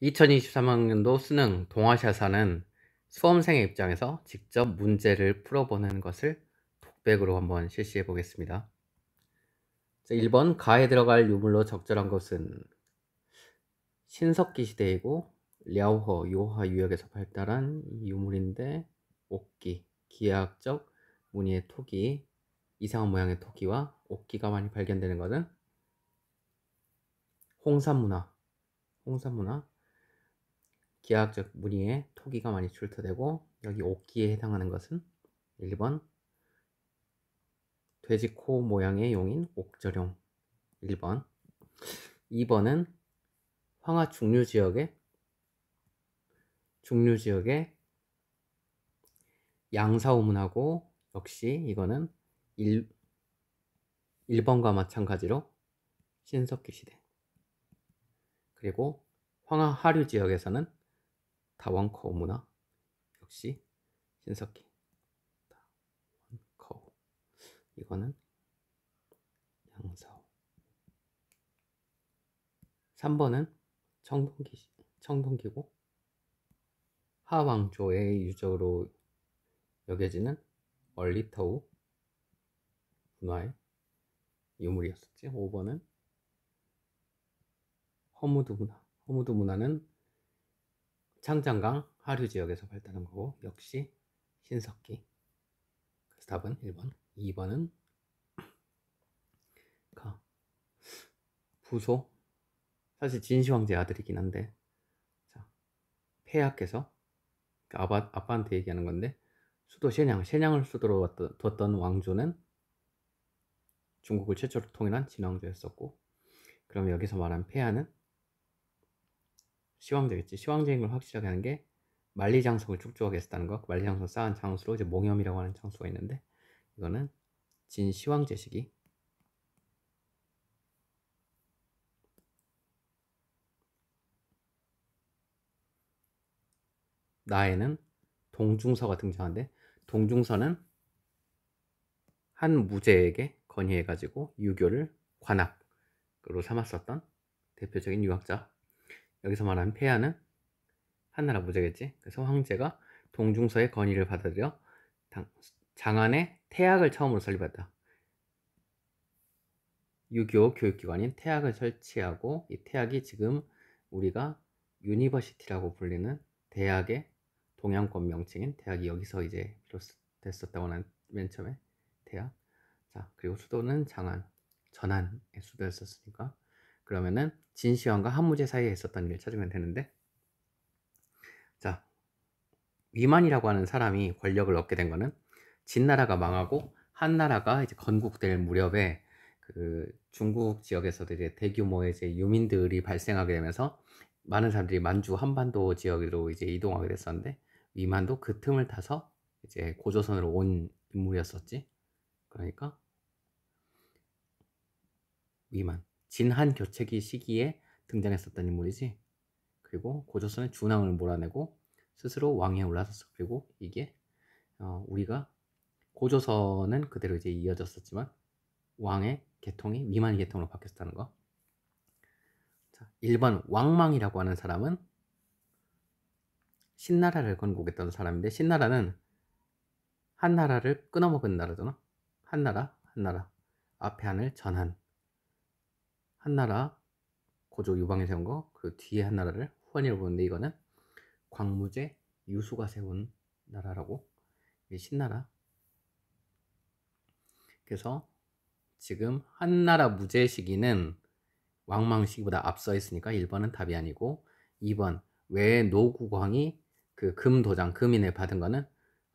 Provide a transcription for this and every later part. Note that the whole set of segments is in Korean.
2023학년도 수능 동아시아사는 수험생의 입장에서 직접 문제를 풀어보는 것을 독백으로 한번 실시해 보겠습니다. 1번 가에 들어갈 유물로 적절한 것은 신석기 시대이고 랴오허, 요하 유역에서 발달한 유물인데 옥기, 기하학적 무늬의 토기, 이상한 모양의 토기와 옥기가 많이 발견되는 것은 홍산문화, 기하학적 무늬의 토기가 많이 출토되고 여기 옥기에 해당하는 것은 1번 돼지코 모양의 용인 옥저룡 1번 2번은 황하 중류지역의 양사오문하고 역시 이거는 1번과 마찬가지로 신석기 시대. 그리고 황하 하류 지역에서는 다원커우 문화 역시 신석기. 다원커우 이거는 양사오. 3번은 청동기고 하왕조의 유적으로 여겨지는 얼리터우 문화의 유물이었었지. 5번은 허무드 문화는 창장강 하류 지역에서 발달한 거고 역시 신석기. 그래서 답은 1번. 2번은 부소. 사실 진시황제 아들이긴 한데 자, 폐하께서 아빠한테 얘기하는 건데 수도 셰냥을 수도로 뒀던 왕조는 중국을 최초로 통일한 진왕조였었고, 그럼 여기서 말한 폐하는 시황제겠지. 시황제인 걸 확실하게 하는 게 만리장성을 축조하게 했다는 거. 만리장성 쌓은 장수로 이제 몽염이라고 하는 장수가 있는데 이거는 진시황제 시기. 나에는 동중서가 등장하는데 동중서는 한 무제에게 건의해가지고 유교를 관학으로 삼았었던 대표적인 유학자. 여기서 말하는 폐하는 한나라 무제겠지. 그래서 황제가 동중서의 건의를 받아들여 장안에 태학을 처음으로 설립했다. 유교 교육기관인 태학을 설치하고 이 태학이 지금 우리가 유니버시티라고 불리는 대학의 동양권 명칭인 대학이 여기서 이제 비롯됐었다고 하는 맨 처음에 대학. 자, 그리고 수도는 전안의 수도였었으니까 그러면은 진시황과 한무제 사이에 있었던 일을 찾으면 되는데, 자, 위만이라고 하는 사람이 권력을 얻게 된 거는 진나라가 망하고 한나라가 이제 건국될 무렵에 그 중국 지역에서도 이제 대규모의 이제 유민들이 발생하게 되면서 많은 사람들이 만주 한반도 지역으로 이제 이동하게 됐었는데 위만도 그 틈을 타서 이제 고조선으로 온 인물이었었지. 그러니까 위만 진한 교체기 시기에 등장했었던 인물이지. 그리고 고조선의 준왕을 몰아내고 스스로 왕위에 올라섰어. 그리고 이게 우리가 고조선은 그대로 이제 이어졌었지만 왕의 계통이 위만 계통으로 바뀌었다는 거. 자, 1번 왕망이라고 하는 사람은 신나라를 건국했던 사람인데 신나라는 한나라를 끊어먹은 나라잖아. 한나라 앞에 한을 전한 한나라 고조 유방에 세운 거, 그 뒤에 한나라를 후한이라고 부르는데 이거는 광무제 유수가 세운 나라라고. 이게 신나라. 그래서 지금 한나라 무제 시기는 왕망 시기보다 앞서 있으니까 1번은 답이 아니고 2번 왜 노국왕이 그 금도장 금인을 받은 거는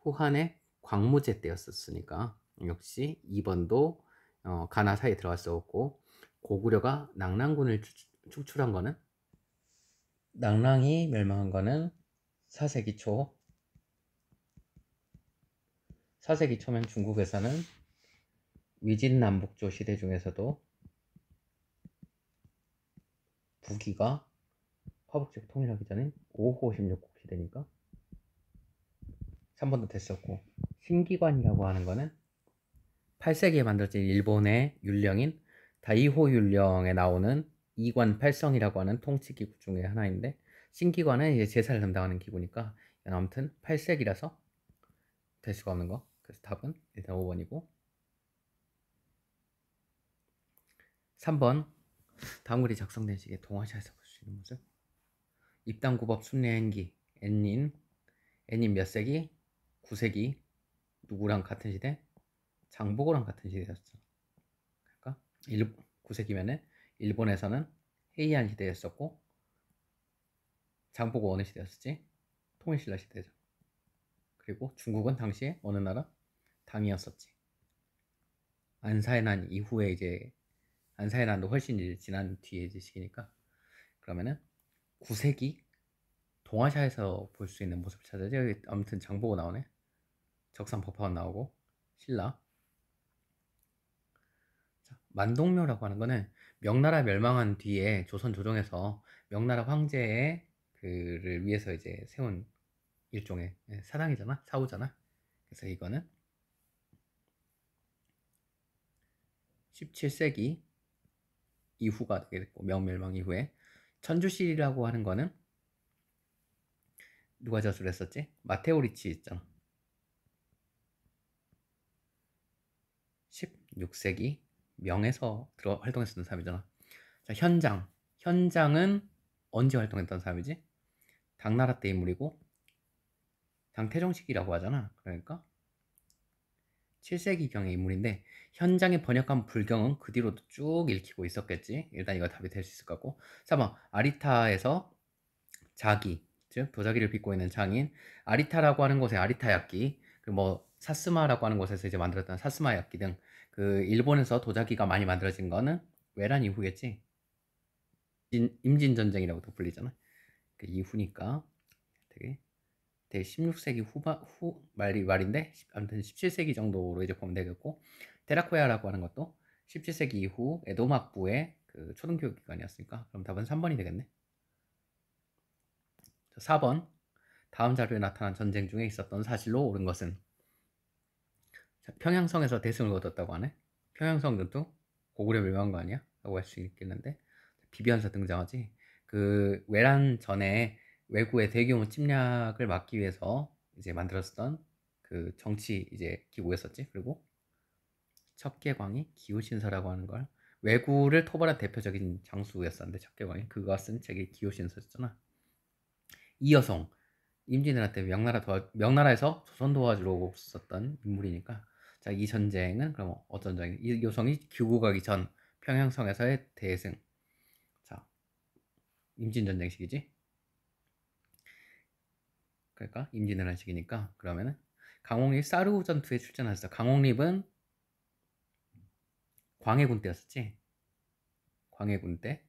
후한의 광무제 때였었으니까 역시 2번도 가나 사이에 들어갔었고, 고구려가 낙랑군을 축출한 거는 낙랑이 멸망한 거는 4세기 초. 4세기 초면 중국에서는 위진남북조 시대 중에서도 북위가 화북적 통일하기 전인 5호 16국 시대니까 3번도 됐었고, 신기관이라고 하는 거는 8세기에 만들어진 일본의 율령인 다이호 율령에 나오는 이관 팔성이라고 하는 통치기구 중에 하나인데 신기관은 이제 제사를 담당하는 기구니까 아무튼 8색이라서 될 수가 없는 거. 그래서 답은 일단 5번이고 3번 다음 글이 작성된 시기에 동화시에서 볼 수 있는 모습. 입당구법 순례행기 N인 몇 세기? 9세기. 누구랑 같은 시대? 장보고랑 같은 시대였어. 그러니까 9세기면은 일본에서는 헤이안 시대였었고 장보고 어느 시대였었지? 통일신라 시대죠. 그리고 중국은 당시에 어느 나라? 당이었었지. 안사의 난 이후에 이제 안사의 난도 훨씬 이제 지난 뒤에 이제 시기니까 그러면은 9세기 동아시아에서 볼 수 있는 모습을 찾아야지. 여기 아무튼 장보고 나오네. 적산법화원 나오고 신라. 자, 만동묘라고 하는 거는 명나라 멸망한 뒤에 조선 조정에서 명나라 황제의 그를 위해서 이제 세운 일종의 사당이잖아, 사후잖아. 그래서 이거는 17세기 이후가 되게 됐고 명멸망 이후에 천주시라고 하는 거는 누가 저술을 했었지? 마테오 리치 있잖아. 16세기 명에서 활동했었던 사람이잖아. 자, 현장은 언제 활동했던 사람이지? 당나라 때 인물이고 당태종시기라고 하잖아. 그러니까 7세기경의 인물인데 현장에 번역한 불경은 그 뒤로도 쭉 읽히고 있었겠지. 일단 이거 답이 될 수 있을 것 같고 3번 아리타에서 자기, 즉 도자기를 빚고 있는 장인. 아리타라고 하는 곳에 아리타 약기, 그리고 뭐 사스마라고 하는 곳에서 이제 만들었던 사스마 약기 등 그 일본에서 도자기가 많이 만들어진 거는 외란 이후겠지. 임진 전쟁이라고도 불리잖아. 그 이후니까 되게 16세기 후 말인데 아무튼 17세기 정도로 이제 보면 되겠고 테라코야라고 하는 것도 17세기 이후 에도 막부의 그 초등교육 기관이었으니까 그럼 답은 3번이 되겠네. 4번 다음 자료에 나타난 전쟁 중에 있었던 사실로 옳은 것은. 자, 평양성에서 대승을 거뒀다고 하네. 평양성도 고구려 멸망한 거 아니야? 라고 할 수 있겠는데 비변사 등장하지. 그 외란 전에 외구의 대규모 침략을 막기 위해서 이제 만들었던 그 정치 이제 기구였었지. 그리고 첩계광이 기후신서라고 하는 걸 외구를 토벌한 대표적인 장수였었는데 첩계광이 그가 쓴 책이 기후신서였잖아. 이여송 임진왜란 명나라에서 조선 도와주러 썼던 인물이니까 자, 이 전쟁은 그럼 어떤 전쟁? 이 여성이 귀국하기 전 평양성에서의 대승. 자, 임진전쟁 시기지. 그러니까 임진왜란 시기니까 그러면은 강홍립 사르후 전투에 출전했어. 강홍립은 광해군 때였었지. 광해군 때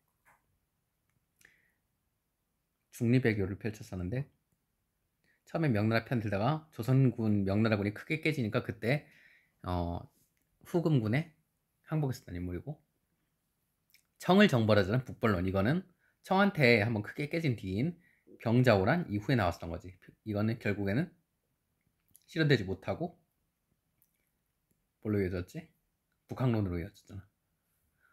중리배교를 펼쳤었는데 처음에 명나라 편 들다가 조선군 명나라군이 크게 깨지니까 그때 후금군에 항복했었던 인물이고 청을 정벌하자는 북벌론 이거는 청한테 한번 크게 깨진 뒤인 병자호란 이후에 나왔었던 거지. 이거는 결국에는 실현되지 못하고 뭘로 이어졌지? 북항론으로 이어졌잖아.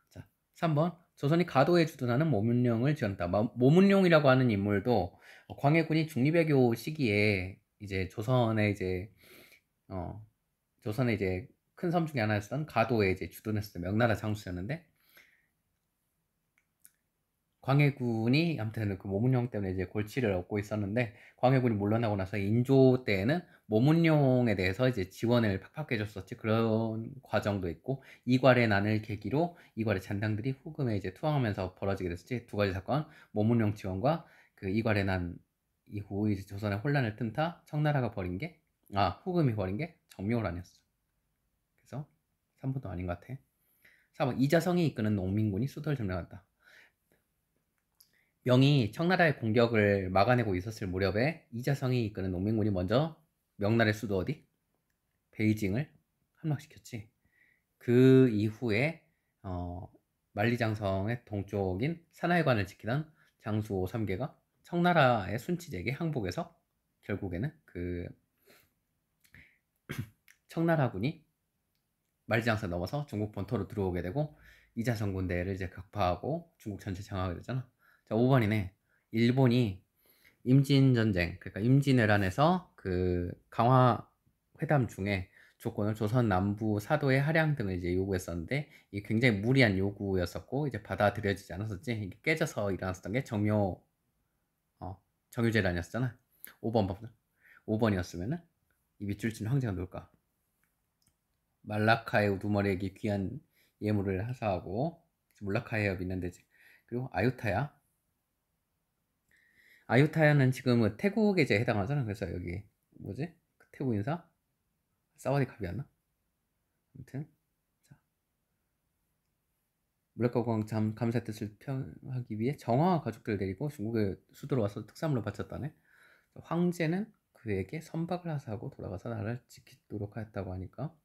자, 3번 조선이 가도에 주둔하는 모문룡을 지었다. 모문룡이라고 하는 인물도 광해군이 중리배교 시기에 이제 조선에 이제 큰 섬 중에 하나였던 가도에 이제 주둔했을 때 명나라 장수였는데 광해군이 아무튼 그 모문룡 때문에 이제 골치를 얻고 있었는데 광해군이 물러나고 나서 인조 때에는 모문룡에 대해서 이제 지원을 팍팍 해줬었지. 그런 과정도 있고 이괄의 난을 계기로 이괄의 잔당들이 후금에 이제 투항하면서 벌어지게 됐었지. 두 가지 사건 모문룡 지원과 그 이괄의 난 이후 이제 조선의 혼란을 틈타 청나라가 벌인 게 후금이 벌인 게 정묘호란이었어. 그래서 3번도 아닌 것 같아. 4번 이자성이 이끄는 농민군이 수도를 점령한다. 명이 청나라의 공격을 막아내고 있었을 무렵에 이자성이 이끄는 농민군이 먼저 명나라의 수도 어디? 베이징을 함락시켰지. 그 이후에 만리장성의 동쪽인 산하회관을 지키던 장수호 3개가 청나라의 순치제에게 항복해서 결국에는 그 청나라군이 만리장성 넘어서 중국 본토로 들어오게 되고 이자성 군대를 이제 격파하고 중국 전체 장악하게 되잖아. 자, 5번이네. 일본이 임진 전쟁, 그러니까 임진왜란에서 그 강화 회담 중에 조건을 조선 남부 사도의 할양 등을 이제 요구했었는데 이게 굉장히 무리한 요구였었고 이제 받아들여지지 않았었지. 이게 깨져서 일어났었던 게 정유재란이었잖아. 5번 봐보자. 5번이었으면은 이 밑줄 친 황제가 누굴까? 말라카의 우두머리에게 귀한 예물을 하사하고 몰라카의 해협이 있는데 그리고 아유타야는 지금은 태국에 이제 해당하잖아. 그래서 여기 뭐지? 태국 인사? 사와디캅이었나? 아무튼 무력가공 감사의 뜻을 표하기 위해 정화와 가족들을 데리고 중국의 수도로 와서 특산물로 바쳤다네. 황제는 그에게 선박을 하사하고 돌아가서 나라를 지키도록 하였다고 하니까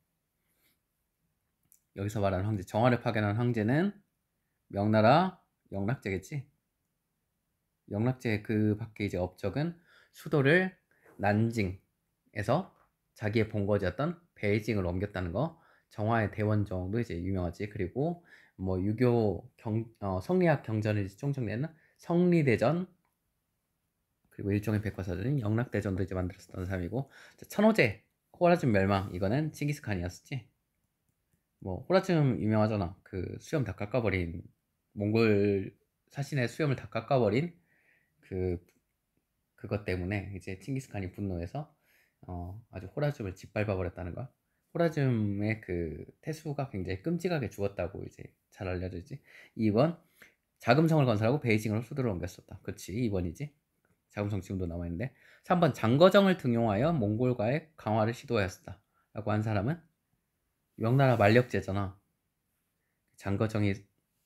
여기서 말하는 황제, 정화를 파견한 황제는 명나라 영락제겠지. 영락제 그 밖에 이제 업적은 수도를 난징에서 자기의 본거지였던 베이징을 옮겼다는 거. 정화의 대원정도 이제 유명하지. 그리고 뭐 유교 성리학 경전을 총정리하는 성리대전, 그리고 일종의 백과사전인 영락대전도 이제 만들었던 사람이고, 천호제 호라즘 멸망, 이거는 칭기스칸이었지. 뭐 호라즘 유명하잖아. 그 수염 다 깎아버린 몽골 사신의 수염을 다 깎아버린 그것 때문에 이제 칭기스칸이 분노해서 아주 호라즘을 짓밟아 버렸다는 거. 호라즘의 그 태수가 굉장히 끔찍하게 죽었다고 이제 잘 알려져있지. 2번 자금성을 건설하고 베이징으로 수도를 옮겼었다. 그치, 2번이지. 자금성 지금도 남아있는데. 3번 장거정을 등용하여 몽골과의 강화를 시도하였다 라고 한 사람은 명나라 만력제잖아. 장거정이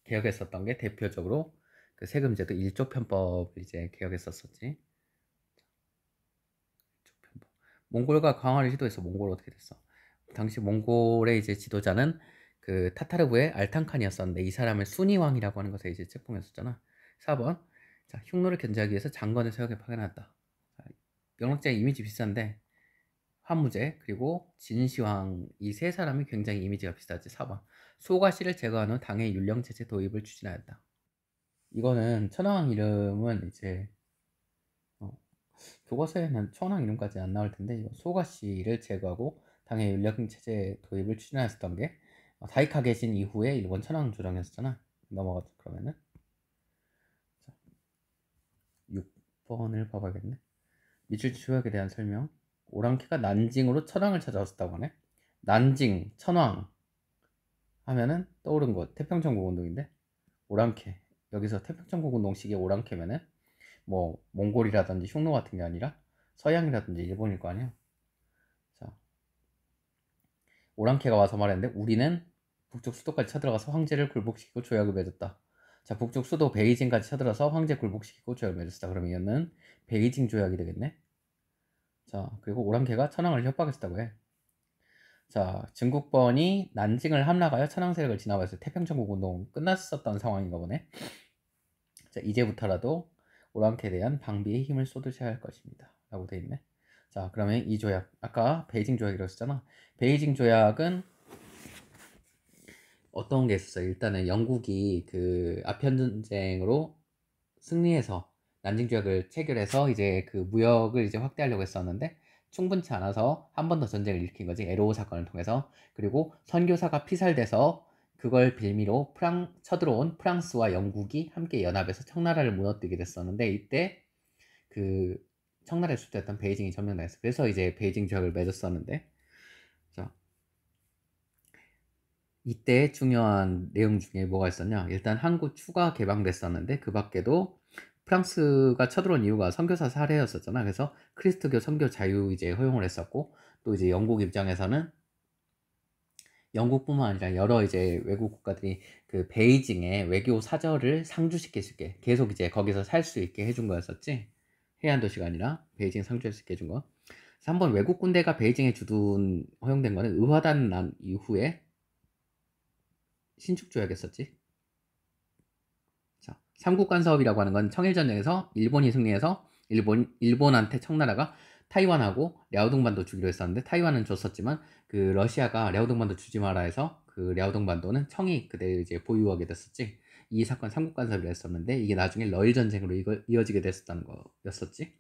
개혁했었던 게 대표적으로 그 세금제도 1조 편법을 이제 개혁했었었지. 몽골과 강화를 시도해서 몽골 어떻게 됐어? 당시 몽골의 이제 지도자는 그 타타르부의 알탕칸이었었는데 이 사람을 순위왕이라고 하는 것에 이제 책봉했었잖아. 4번 자, 흉노를 견제하기 위해서 장건을 서역에 파견했다. 영락제의 이미지 비슷한데 환무제 그리고 진시황 이 세 사람이 굉장히 이미지가 비슷하지. 4번 소가시를 제거한 후 당의 율령체제 도입을 추진하였다. 이거는 천황 이름은 이제 교과서에는 천황 이름까지 안 나올 텐데 소가시를 제거하고 당의 율령체제 도입을 추진하였던 게 다이카 계신 이후에 일본 천황 조정이었잖아. 넘어가죠. 그러면은 자, 6번을 봐봐야겠네. 미술지 조약에 대한 설명. 오랑캐가 난징으로 천황을 찾아왔었다고 하네. 난징, 천황 하면은 떠오른 곳 태평천국운동인데 오랑캐, 여기서 태평천국운동 시기에 오랑캐면은 뭐 몽골이라든지 흉노 같은 게 아니라 서양이라든지 일본일 거 아니야. 자, 오랑캐가 와서 말했는데 우리는 북쪽 수도까지 쳐들어가서 황제를 굴복시키고 조약을 맺었다. 자, 북쪽 수도 베이징까지 쳐들어서 황제 굴복시키고 조약을 맺었다. 그러면 이거는 베이징 조약이 되겠네. 자, 그리고 오랑캐가 천황을 협박했다고 해. 자, 증국번이 난징을 함락하여 천황 세력을 진압해서 태평천국 운동 끝났었던 상황인가 보네. 자, 이제부터라도 오랑캐에 대한 방비에 힘을 쏟으셔야 할 것입니다. 라고 돼 있네. 자, 그러면 이 조약, 아까 베이징 조약이라고 했잖아. 베이징 조약은 어떤 게 있었어요? 일단은 영국이 그 아편 전쟁으로 승리해서 난징 조약을 체결해서 이제 그 무역을 이제 확대하려고 했었는데 충분치 않아서 한 번 더 전쟁을 일으킨 거지. 에로우 사건을 통해서. 그리고 선교사가 피살돼서 그걸 빌미로 쳐들어온 프랑스와 영국이 함께 연합해서 청나라를 무너뜨리게 됐었는데 이때 그 청나라의 수도였던 베이징이 점령당했어. 그래서 이제 베이징 조약을 맺었었는데 자, 이때 중요한 내용 중에 뭐가 있었냐? 일단 항구 추가 개방됐었는데 그 밖에도 프랑스가 쳐들어온 이유가 선교사 살해였었잖아. 그래서 크리스트교 선교 자유 이제 허용을 했었고 또 이제 영국 입장에서는 영국뿐만 아니라 여러 이제 외국 국가들이 그 베이징에 외교 사절을 상주시킬 수 있게 계속 이제 거기서 살 수 있게 해준 거였었지. 해안 도시가 아니라 베이징 상주할 수 있게 해준 거. 그래서 한번 외국 군대가 베이징에 주둔 허용된 거는 의화단 난 이후에 신축조약이었었지. 자, 삼국간 사업이라고 하는 건 청일전쟁에서 일본이 승리해서 일본한테 청나라가 타이완하고 랴오동반도 주기로 했었는데 타이완은 줬었지만 그 러시아가 랴오동반도 주지 마라 해서 그 랴오동반도는 청이 그대로 이제 보유하게 됐었지. 이 사건 삼국간 사업이라 했었는데 이게 나중에 러일 전쟁으로 이어지게 됐었다는 거였었지.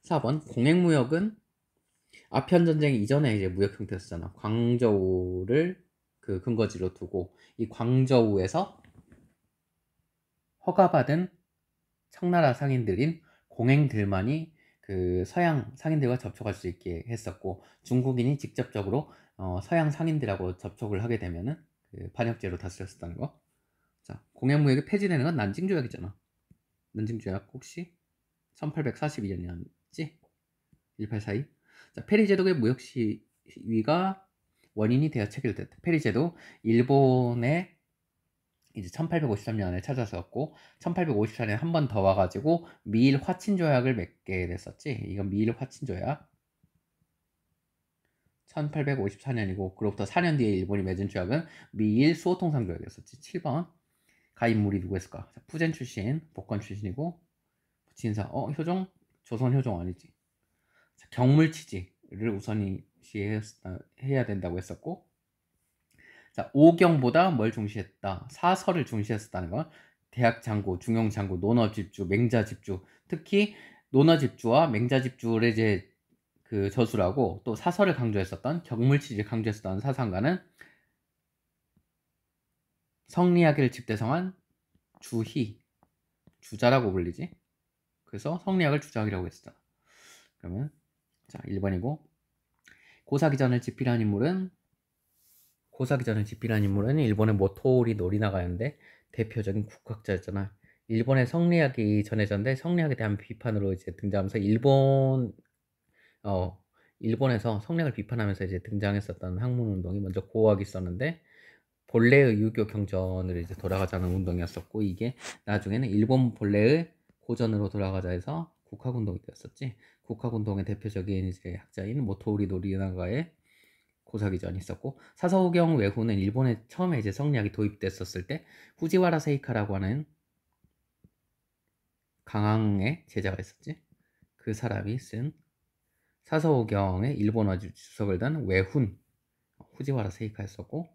4번 공행무역은 아편전쟁 이전에 이제 무역 형태였잖아. 광저우를 그 근거지로 두고 이 광저우에서 허가받은 청나라 상인들인 공행들만이 그 서양 상인들과 접촉할 수 있게 했었고, 중국인이 직접적으로 서양 상인들하고 접촉을 하게 되면은 그 반역죄로 다스렸었다는 거. 자, 공행무역이 폐지되는 건 난징조약이잖아. 난징조약 혹시 1842년이었지? 1842. 자, 페리제독의 무역 시위가 원인이 되어 체결됐다. 페리제도 일본의 이제 1853년에 찾아섰고 1854년에 한 번 더 와가지고 미일 화친 조약을 맺게 됐었지. 이건 미일 화친 조약 1854년이고 그로부터 4년 뒤에 일본이 맺은 조약은 미일 수호통상 조약이었었지. 7번 가인물이 누구였을까? 푸젠 출신, 복권 출신이고 진사, 효종? 조선 효종 아니지. 자, 경물치지를 우선시해야 된다고 했었고, 자, 오경보다 뭘 중시했다? 사설을 중시했었다는 건 대학 장구, 중용 장구, 논어 집주, 맹자 집주, 특히 논어 집주와 맹자 집주를 이제 그 저술하고 또 사설을 강조했었던 경물치지를 강조했었던 사상가는 성리학을 집대성한 주희, 주자라고 불리지. 그래서 성리학을 주자학이라고 했었잖아. 그러면 자, 1번이고 고사기전을 집필한 인물은 일본의 모토리 노리나가였는데 대표적인 국학자였잖아. 일본의 성리학이 전해졌는데 성리학에 대한 비판으로 이제 등장하면서 어 일본에서 성리학을 비판하면서 이제 등장했었던 학문 운동이 먼저 고학이 있었는데 본래의 유교 경전을 이제 돌아가자는 운동이었었고, 이게 나중에는 일본 본래의 고전으로 돌아가자 해서 국학 운동이 되었었지. 국학 운동의 대표적인 이제 학자인 모토리 노리나가의 고사기전이 있었고, 사서후경 외후는 일본에 처음에 이제 성리학이 도입됐었을 때 후지와라 세이카라고 하는 강항의 제자가 있었지. 그 사람이 쓴 사서후경의 일본어 주석을 단 외훈 후지와라 세이카였었고,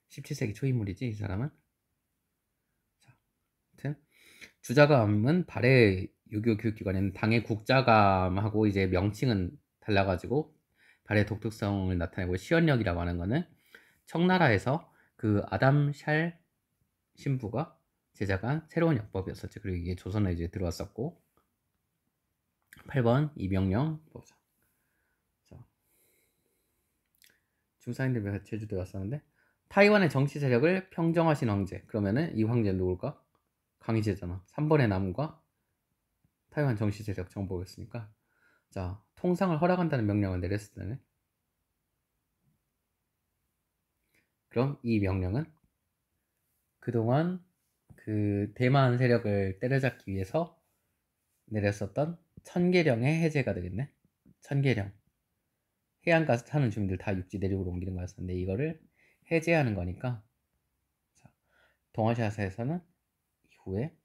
17세기 초 인물이지 이 사람은. 자, 아무튼 주자감은 발해 유교 교육기관에는 당의 국자감하고 이제 명칭은 달라가지고 발해 독특성을 나타내고, 시언력이라고 하는 거는 청나라에서 그 아담 샬 신부가 제작한 새로운 역법이었었지. 그리고 이게 조선에 이제 들어왔었고. 8번 이병령 보자. 자, 중사인들 제주도에 왔었는데 타이완의 정치 세력을 평정하신 황제. 그러면은 이 황제는 누굴까? 강희제잖아. 3번의 나무가 타이완 정치 세력 정복했으니까. 자, 통상을 허락한다는 명령을 내렸을 때는, 그럼 이 명령은 그동안 그 대만 세력을 때려잡기 위해서 내렸었던 천계령의 해제가 되겠네. 천계령. 해안가서 사는 주민들 다 육지 내륙으로 옮기는 거였었는데 이거를 해제하는 거니까. 자, 동아시아사에서는 이후에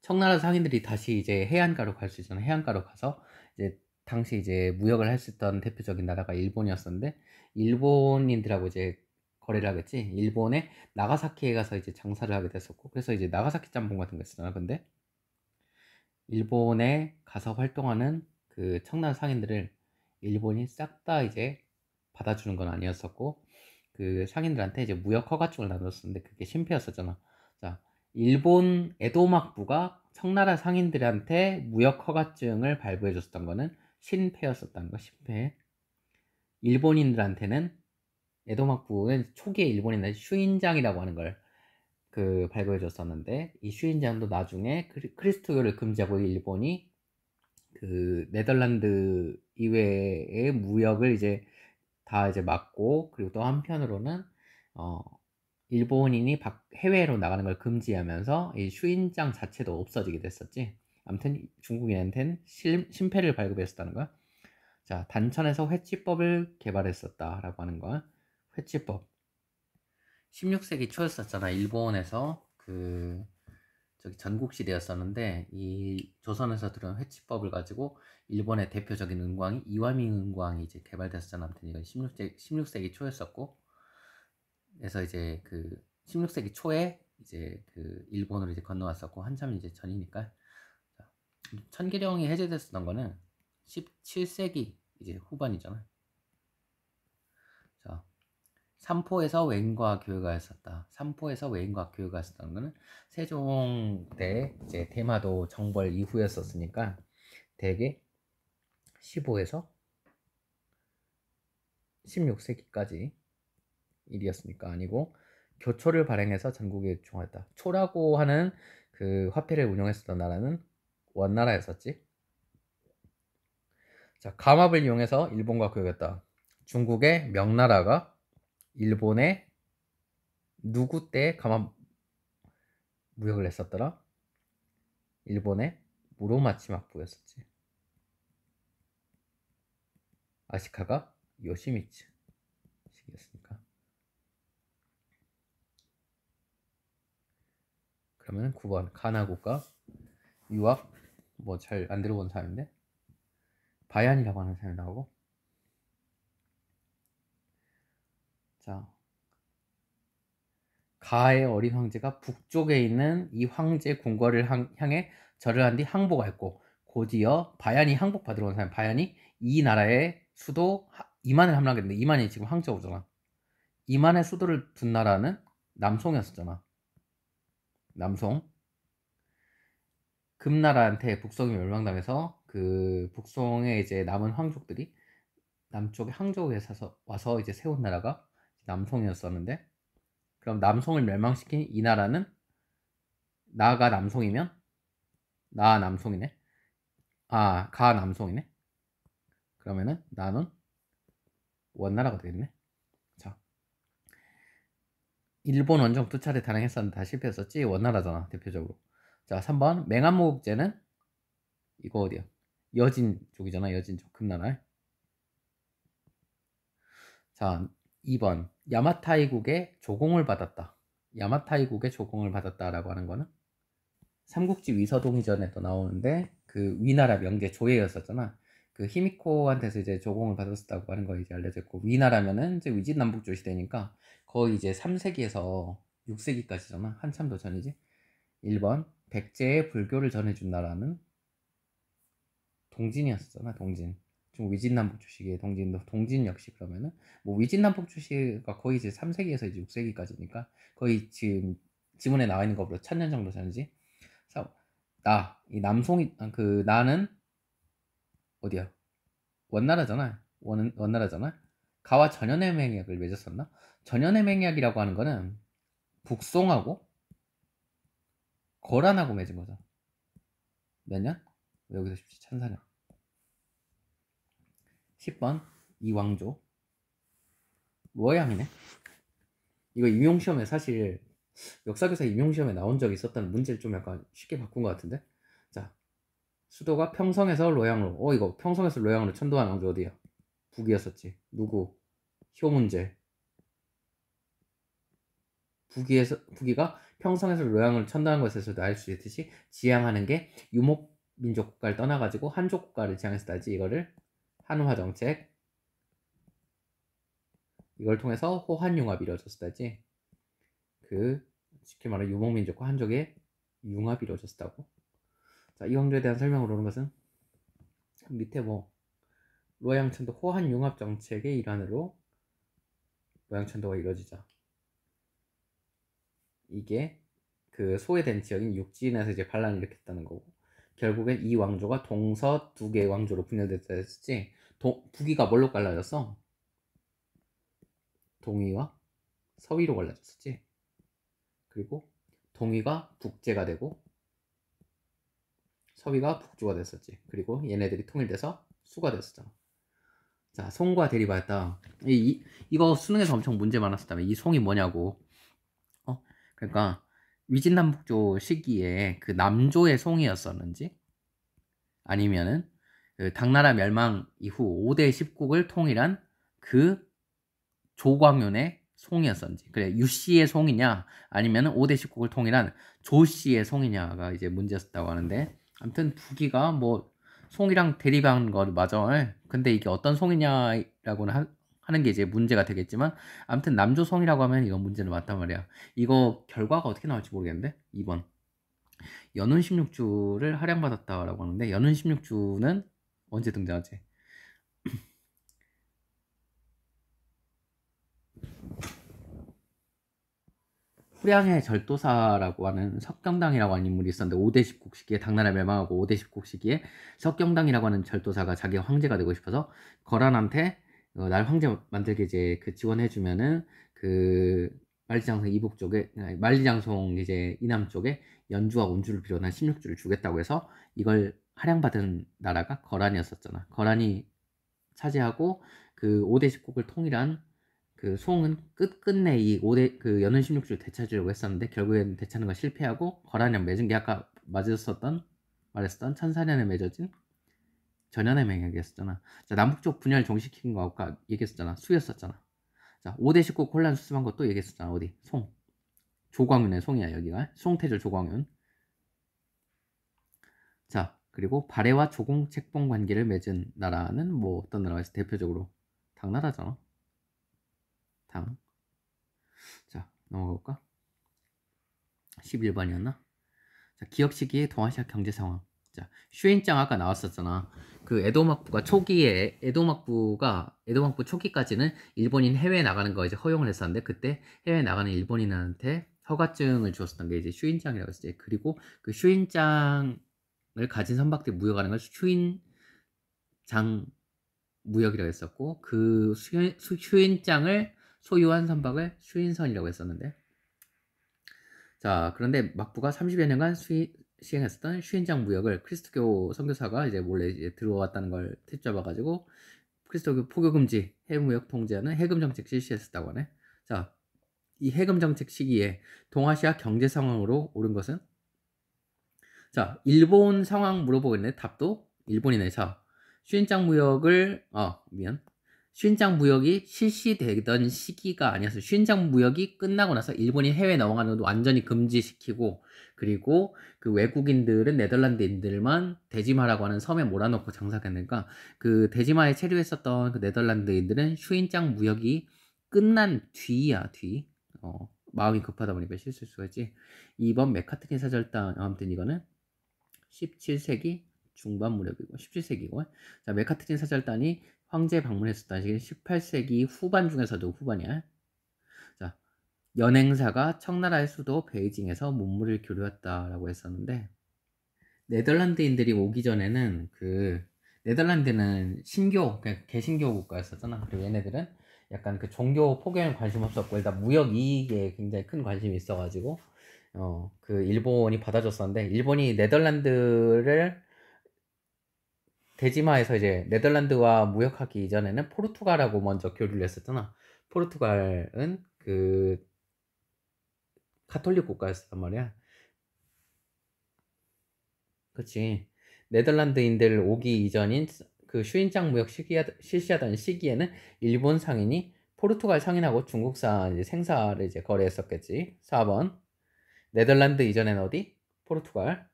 청나라 상인들이 다시 이제 해안가로 갈 수 있잖아. 해안가로 가서 이제 당시 이제 무역을 할 수 있던 대표적인 나라가 일본이었었는데, 일본인들하고 이제 거래를 하겠지. 일본의 나가사키에 가서 이제 장사를 하게 됐었고, 그래서 이제 나가사키 짬뽕 같은 거 있었잖아. 근데 일본에 가서 활동하는 그 청나라 상인들을 일본이 싹 다 이제 받아주는 건 아니었었고, 그 상인들한테 이제 무역 허가증을 나눴었는데 그게 실패였었잖아. 자, 일본 에도막부가 청나라 상인들한테 무역 허가증을 발부해 줬었던 거는 신패였었다는 거. 신패. 일본인들한테는, 에도막부는 초기에 일본인들 슈인장이라고 하는 걸 그 발부해 줬었는데, 이 슈인장도 나중에 크리스토교를 금지하고 일본이 그 네덜란드 이외의 무역을 이제 다 이제 막고, 그리고 또 한편으로는 어 일본인이 해외로 나가는 걸 금지하면서 이 슈인장 자체도 없어지게 됐었지. 아무튼 중국인한테는 신패를 발급했었다는 거야. 자, 단천에서 회치법을 개발했었다라고 하는 거야. 회치법. 16세기 초였었잖아. 일본에서 그 저기 전국시대였었는데 이 조선에서 들어온 회치법을 가지고 일본의 대표적인 은광이 이와밍 은광이 이제 개발됐었잖아. 아무튼 이건 16세기 초였었고, 그래서 이제 그 16세기 초에 이제 그 일본으로 이제 건너왔었고, 한참 이제 전이니까. 자, 천계령이 해제됐었던 거는 17세기 이제 후반이잖아. 자, 삼포에서 외인과 교회가 있었다. 삼포에서 외인과 교회가 있었다는 거는 세종 때 이제 대마도 정벌 이후였었으니까 대개 15에서 16세기까지 일이었으니까 아니고 교초를 발행해서 전국에 종했다. 초라고 하는 그 화폐를 운영했었던 나라는 원나라였었지. 자, 감압을 이용해서 일본과 교역했다. 중국의 명나라가 일본에 누구 때 감압 무역을 했었더라? 일본의 무로마치 막부였었지. 아시카가 요시미츠 시기였으니까. 그러면 9번 가나국가 유학 뭐 잘 안 들어본 사람인데 바얀이라고 하는 사람이 나오고. 자, 가의 어린 황제가 북쪽에 있는 이 황제 궁궐을 향해 절을 한 뒤 항복하였고 곧이어 바얀이 항복받으러 온 사람 바얀이 이 나라의 수도 이만을 함락하게 됐는데 이만이 지금 황제가 오잖아. 이만의 수도를 둔 나라는 남송이었었잖아. 남송. 금나라한테 북송이 멸망당해서 그 북송에 이제 남은 황족들이 남쪽의 항저우에 와서 이제 세운 나라가 남송이었었는데 그럼 남송을 멸망시킨 이 나라는 나가 남송이면 나 남송이네. 아, 가 남송이네. 그러면은 나는 원나라가 되겠네. 자, 일본 원정 2차례 단행했었는데 다 실패했었지. 원나라잖아 대표적으로. 자, 3번 맹한모국제는 이거 어디야? 여진 쪽이잖아. 여진 쪽 금나라. 자, 2번 야마타이국의 조공을 받았다. 야마타이국의 조공을 받았다라고 하는 거는 삼국지 위서동의전에도 나오는데 그 위나라 명제 조예였었잖아. 그 히미코한테서 이제 조공을 받았다고 하는 거 이제 알려져 있고 위나라면은 이제 위진남북조 시대니까 거의 이제 3세기에서 6세기까지잖아. 한참 더 전이지. 1번 백제의 불교를 전해준 나라는 동진이었잖아. 동진. 중국 위진남북조 시기의 동진도 동진 역시 그러면은 뭐 위진남북조 시기가 거의 이제 3세기에서 이제 6세기까지니까 거의 지금 지문에 나와 있는 것보다 1000년 정도 전이지. 이 남송이 그 나는 어디야? 원나라잖아. 원나라잖아. 가와 전연의 맹약을 맺었었나? 전연의 맹약이라고 하는 거는 북송하고 거란하고 맺은 거죠. 몇 년? 여기서 14년. 10번 이왕조. 로양이네. 이거 임용시험에 사실 역사교사 임용시험에 나온 적이 있었다는 문제를 좀 약간 쉽게 바꾼 것 같은데. 자, 수도가 평성에서 로양으로. 이거 평성에서 로양으로 천도한 왕조 어디야? 북이었었지. 누구? 효문제. 북이가 평성에서 로양을 천도한 것에서도 알 수 있듯이 지향하는 게 유목민족 국가를 떠나가지고 한족 국가를 지향했었다지. 이거를 한화 정책. 이걸 통해서 호한융합이 이루어졌었다지. 그 쉽게 말해 유목민족과 한족의 융합이 이루어졌다고. 자, 이 왕조에 대한 설명을 오는 것은 밑에 뭐 로양천도 호한융합 정책의 일환으로 로양천도가 이루어지자. 이게 그 소외된 지역인 육진에서 이제 반란을 일으켰다는 거고 결국엔 이 왕조가 동서 두 개의 왕조로 분열됐다 했었지. 북위가 뭘로 갈라졌어? 동위와 서위로 갈라졌었지. 그리고 동위가 북제가 되고 서위가 북조가 됐었지. 그리고 얘네들이 통일돼서 수가 됐었잖아. 자, 송과 대립하였다. 이거 수능에서 엄청 문제 많았었다며. 이 송이 뭐냐고. 그러니까 위진남북조 시기에 그 남조의 송이었었는지 아니면은 그 당나라 멸망 이후 5대 10국을 통일한 그 조광윤의 송이었었는지. 그래, 유씨의 송이냐 아니면은 5대 10국을 통일한 조씨의 송이냐가 이제 문제였다고 하는데 아무튼 북이가 뭐 송이랑 대립한 거 맞아. 근데 이게 어떤 송이냐라고는 하는 게 이제 문제가 되겠지만 아무튼 남조송이라고 하면 이건 문제는 맞단 말이야. 이거 결과가 어떻게 나올지 모르겠는데 2번 연운 16주를 할양받았다라고 하는데, 연운 16주는 언제 등장하지? 후량의 절도사라고 하는 석경당이라고 하는 인물이 있었는데, 5대 10국 시기에 당나라 멸망하고 5대 10국 시기에 석경당이라고 하는 절도사가 자기 황제가 되고 싶어서 거란한테 날 황제 만들게 이제 그 지원해주면은 그 만리장성 이북 쪽에, 만리장성 이제 이남 쪽에 연주와 온주를 비롯한 16주를 주겠다고 해서 이걸 할양받은 나라가 거란이었었잖아. 거란이 차지하고 그 5대 10국을 통일한 그 송은 끝끝내 이 5대 그 연은 16주를 되찾으려고 했었는데, 결국에는 되찾는 건 실패하고 거란이랑 맺은 게 아까 말했었던 1400년에 맺어진 전연의 맹약이었잖아. 자, 남북쪽 분열을 종식시킨 거 아까 얘기했었잖아. 수였었잖아. 자, 5대 19 혼란 수습한 것도 얘기했었잖아. 어디? 송. 조광윤의 송이야, 여기가. 송태조 조광윤. 자, 그리고 발해와 조공 책봉 관계를 맺은 나라는 뭐 어떤 나라가 있어? 대표적으로 당나라잖아. 당. 자, 넘어가 볼까? 11번이었나? 자, 기억 시기의 동아시아 경제 상황. 자, 슈인짱 아까 나왔었잖아. 그 에도막부가 초기에 에도막부 초기까지는 일본인 해외에 나가는 거 이제 허용을 했었는데, 그때 해외에 나가는 일본인한테 허가증을 주었었던 게 이제 슈인짱이라고 했었지. 그리고 그 슈인짱을 가진 선박들이 무역하는 걸 슈인장 무역이라고 했었고, 그 슈인짱을 소유한 선박을 슈인선이라고 했었는데, 자, 그런데 막부가 30여 년간 시행했었던 슈인장 무역을 크리스토교 선교사가 이제 몰래 이제 들어왔다는 걸 트집잡아가지고 크리스토교 포교 금지, 해무역 통제하는 해금 정책 실시했었다고 하네. 자, 이 해금 정책 시기에 동아시아 경제 상황으로 오른 것은, 자, 일본 상황 물어보고 있네. 답도 일본이네. 자, 슈인장 무역을 슈인장 무역이 실시되던 시기가 아니어서, 슈인장 무역이 끝나고 나서 일본이 해외 넘어가는 것도 완전히 금지시키고, 그리고 그 외국인들은 네덜란드인들만 대지마라고 하는 섬에 몰아넣고 장사했으니까, 그 대지마에 체류했었던 그 네덜란드인들은 슈인장 무역이 끝난 뒤야, 뒤. 마음이 급하다 보니까 실수할 수가 있지. 2번 메카트린 사절단, 아무튼 이거는 17세기 중반 무렵이고 17세기고, 자, 메카트린 사절단이 황제 방문했었던 시기는 18세기 후반 중에서도 후반이야. 자, 연행사가 청나라의 수도 베이징에서 문물을 교류했다라고 했었는데, 네덜란드인들이 오기 전에는 그 네덜란드는 신교, 그냥 개신교 국가였었잖아. 그리고 얘네들은 약간 그 종교 포교에는 관심 없었고, 일단 무역 이익에 굉장히 큰 관심이 있어가지고 그 일본이 받아줬었는데, 일본이 네덜란드를 대지마에서 이제 네덜란드와 무역하기 이전에는 포르투갈하고 먼저 교류를 했었잖아. 포르투갈은 그 카톨릭 국가였단 말이야. 그치. 네덜란드인들 오기 이전인 그 슈인장 무역 실시하던 시기에는 일본 상인이 포르투갈 상인하고 중국산 이제 생사를 이제 거래했었겠지. 4번. 네덜란드 이전엔 어디? 포르투갈.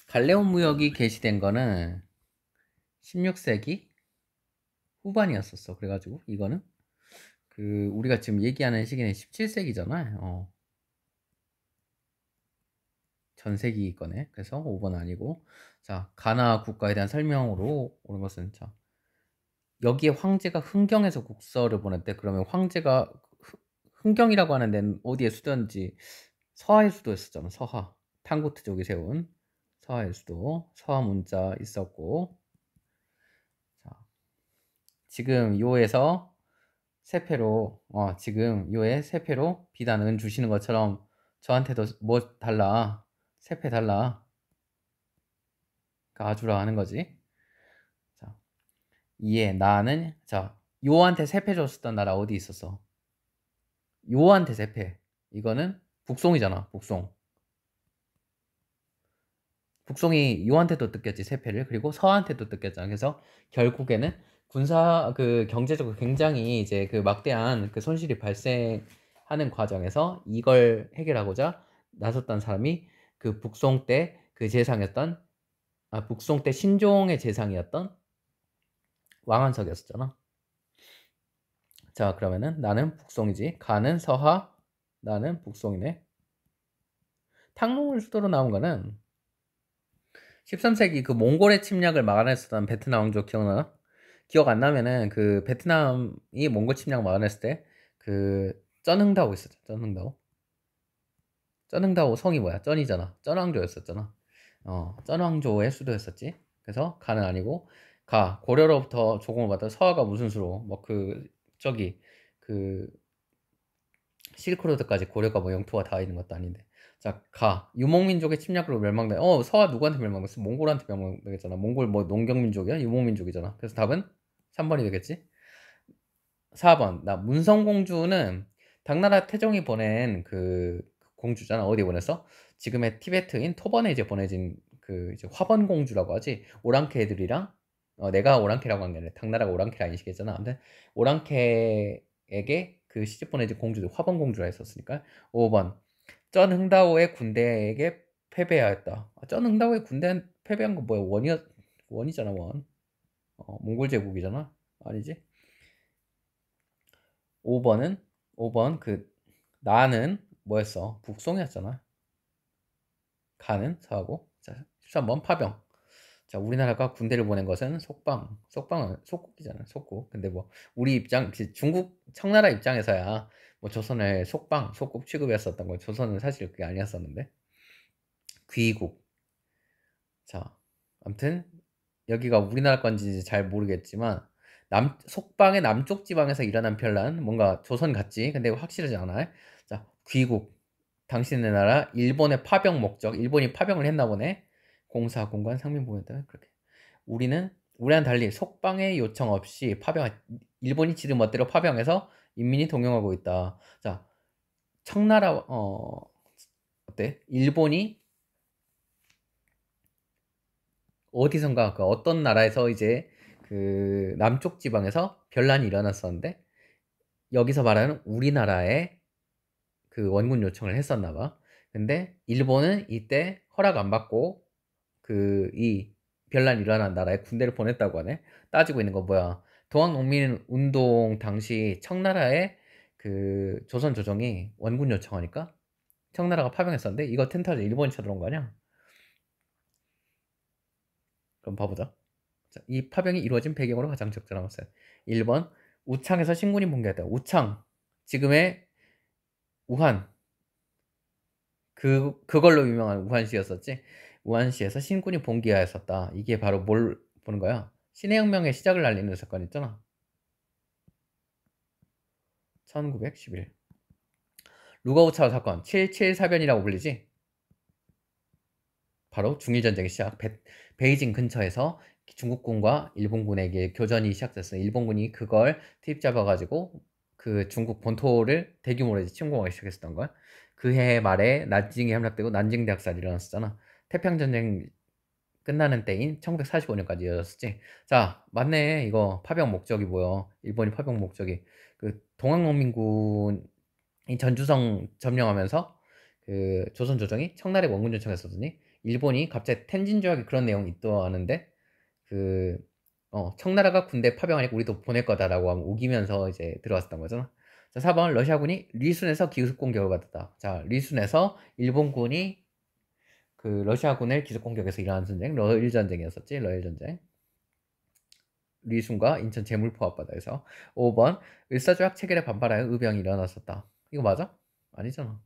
갈레온 무역이 개시된 거는 16세기 후반이었었어. 그래가지고 이거는 그 우리가 지금 얘기하는 시기는 17세기잖아. 전세기 거네. 그래서 5번 아니고, 자, 가나 국가에 대한 설명으로 오는 것은, 자, 여기에 황제가 흥경에서 국서를 보냈대. 그러면 황제가 흥경이라고 하는 데는 어디에 수도인지, 서하의 수도였었잖아. 서하. 탕구트족이 세운 서하의 수도. 서하 문자 있었고, 자, 지금 요에서 지금 요에 세패로 비단 은 주시는 것처럼 저한테도 뭐 달라. 세패 달라. 가주라 하는 거지. 자, 이에 나는, 자, 요한테 세패 줬었던 나라 어디 있었어? 요한테 세패. 이거는 북송이잖아. 북송이 요한테도 뜯겼지, 세패를. 그리고 서한테도 뜯겼잖아. 그래서 결국에는 그 경제적으로 굉장히 이제 그 막대한 그 손실이 발생하는 과정에서 이걸 해결하고자 나섰던 사람이 그 북송 때 그 재상이었던, 북송 때 신종의 재상이었던 왕한석이었잖아. 자, 그러면은 나는 북송이지. 가는 서하, 나는 북송이네. 탕농을 수도로 나온 거는 13세기 그 몽골의 침략을 막아냈었던 베트남 왕조 기억나? 기억 안 나면은 그 베트남이 몽골 침략 막아냈을 때 그 쩌능다오 있었죠. 쩌능다오. 쩌능다오 성이 뭐야? 쩐이잖아. 쩐왕조였었잖아. 쩐왕조의 수도였었지. 그래서 가는 아니고 가 고려로부터 조공을 받아 서아가 무슨 수로 뭐 그 저기 그 실크로드까지 고려가 뭐 영토가 다 있는 것도 아닌데. 자, 가. 유목민족의 침략으로 멸망돼. 서아 누구한테 멸망됐어? 몽골한테 멸망되겠잖아. 몽골 뭐 농경민족이야? 유목민족이잖아. 그래서 답은 3번이 되겠지? 4번. 나 문성공주는 당나라 태종이 보낸 그 공주잖아. 어디 보냈어? 지금의 티베트인 토번에 이제 보내진 그 이제 화번공주라고 하지. 오랑캐 애들이랑 내가 오랑캐라고 한 게 아니라 당나라가 오랑캐를 아니시겠잖아. 아무튼 오랑캐에게 그 시집 보내진 공주들 화번공주라 했었으니까 5번. 쩐 흥다오의 군대에게 패배하였다. 쩐 흥다오의 군대 패배한 거 뭐야? 원이잖아, 원. 몽골 제국이잖아. 아니지? 5번은 5번 그 나는 뭐였어? 북송이었잖아. 가는 서하고. 자, 13번 파병. 자, 우리나라가 군대를 보낸 것은 속방은 속국이잖아. 속국. 근데 뭐 우리 입장 중국 청나라 입장에서야 뭐 조선을 속국 취급했었던 거. 조선은 사실 그게 아니었었는데. 귀국. 자, 아무튼 여기가 우리나라 건지 잘 모르겠지만 속방의 남쪽 지방에서 일어난 변란 뭔가 조선 같지 근데 확실하지 않아. 자, 귀국. 당신네 나라 일본의 파병 목적. 일본이 파병을 했나 보네. 공사 공관 상민 보냈다. 그렇게 우리랑 달리 속방의 요청 없이 일본이 지들 멋대로 파병해서 인민이 동용하고 있다. 자, 청나라 어때? 일본이 어디선가 그 어떤 나라에서 이제 그 남쪽 지방에서 변란이 일어났었는데 여기서 말하는 우리나라에 그 원군 요청을 했었나 봐. 근데 일본은 이때 허락 안 받고 그 이 변란 일어난 나라에 군대를 보냈다고 하네. 따지고 있는 거 뭐야? 동학농민 운동 당시 청나라에 그 조선 조정이 원군 요청하니까 청나라가 파병했었는데 이거 텐타즈 일본이 쳐들어온 거 아니야? 그럼 봐보자. 자, 이 파병이 이루어진 배경으로 가장 적절한 것은 1번 우창에서 신군이 붕괴했다. 우창 지금의 우한 그걸로 유명한 우한시였었지. 우한시에서 신군이 봉기하였었다. 이게 바로 뭘 보는 거야? 신의 혁명의 시작을 알리는 사건 있잖아. 1911 루거우차오 사건 7.7사변이라고 불리지. 바로 중일전쟁의 시작. 베이징 근처에서 중국군과 일본군에게 교전이 시작됐어요. 일본군이 그걸 트입 잡아가지고 그 중국 본토를 대규모로 이제 침공하기 시작했었던 거야. 그해 말에 난징이 함락되고 난징 대학살이 일어났었잖아. 태평전쟁 끝나는 때인 1945년까지 이어졌었지. 자, 맞네. 이거 파병 목적이 뭐야? 일본이 파병 목적이 그 동학농민군이 전주성 점령하면서 그 조선 조정이 청나라에 원군 요청했었더니 일본이 갑자기 텐진 조약에 그런 내용이 있다는데 그 청나라가 군대 파병하니까 우리도 보낼 거다라고 하면 우기면서 이제 들어왔었던 거잖아. 자, 4번 러시아군이 리순에서 기습 공격을 받았다. 자, 리순에서 일본군이 그 러시아군을 기습 공격해서 일어난 전쟁, 러일 전쟁이었었지. 러일 전쟁. 리순과 인천 제물포 앞바다에서 5번 을사조약 체결에 반발하여 의병이 일어났었다. 이거 맞아? 아니잖아.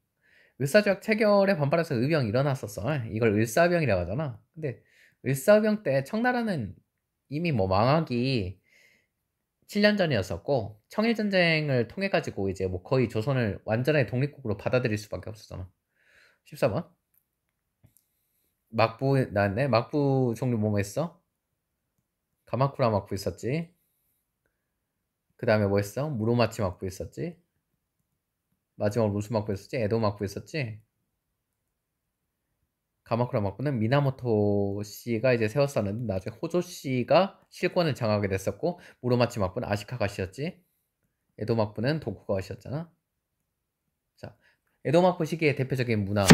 을사조약 체결에 반발해서 의병이 일어났었어. 이걸 을사병이라고 하잖아. 근데 을사병 때 청나라는 이미 뭐 망하기 7년 전이었었고 청일전쟁을 통해 가지고 이제 뭐 거의 조선을 완전히 독립국으로 받아들일 수밖에 없었잖아. 14번 막부 나왔네. 막부 종류 뭐뭐 있어? 가마쿠라 막부 있었지. 그 다음에 뭐 있어? 무로마치 막부 있었지. 마지막으로 무슨 막부 있었지? 에도 막부 있었지. 가마쿠라 막부는 미나모토 씨가 이제 세웠었는데 나중에 호조 씨가 실권을 장악하게 됐었고 무로마치 막부는 아시카가 씨였지. 에도 막부는 도쿠가와 씨였잖아. 자, 에도 막부 시기의 대표적인 문화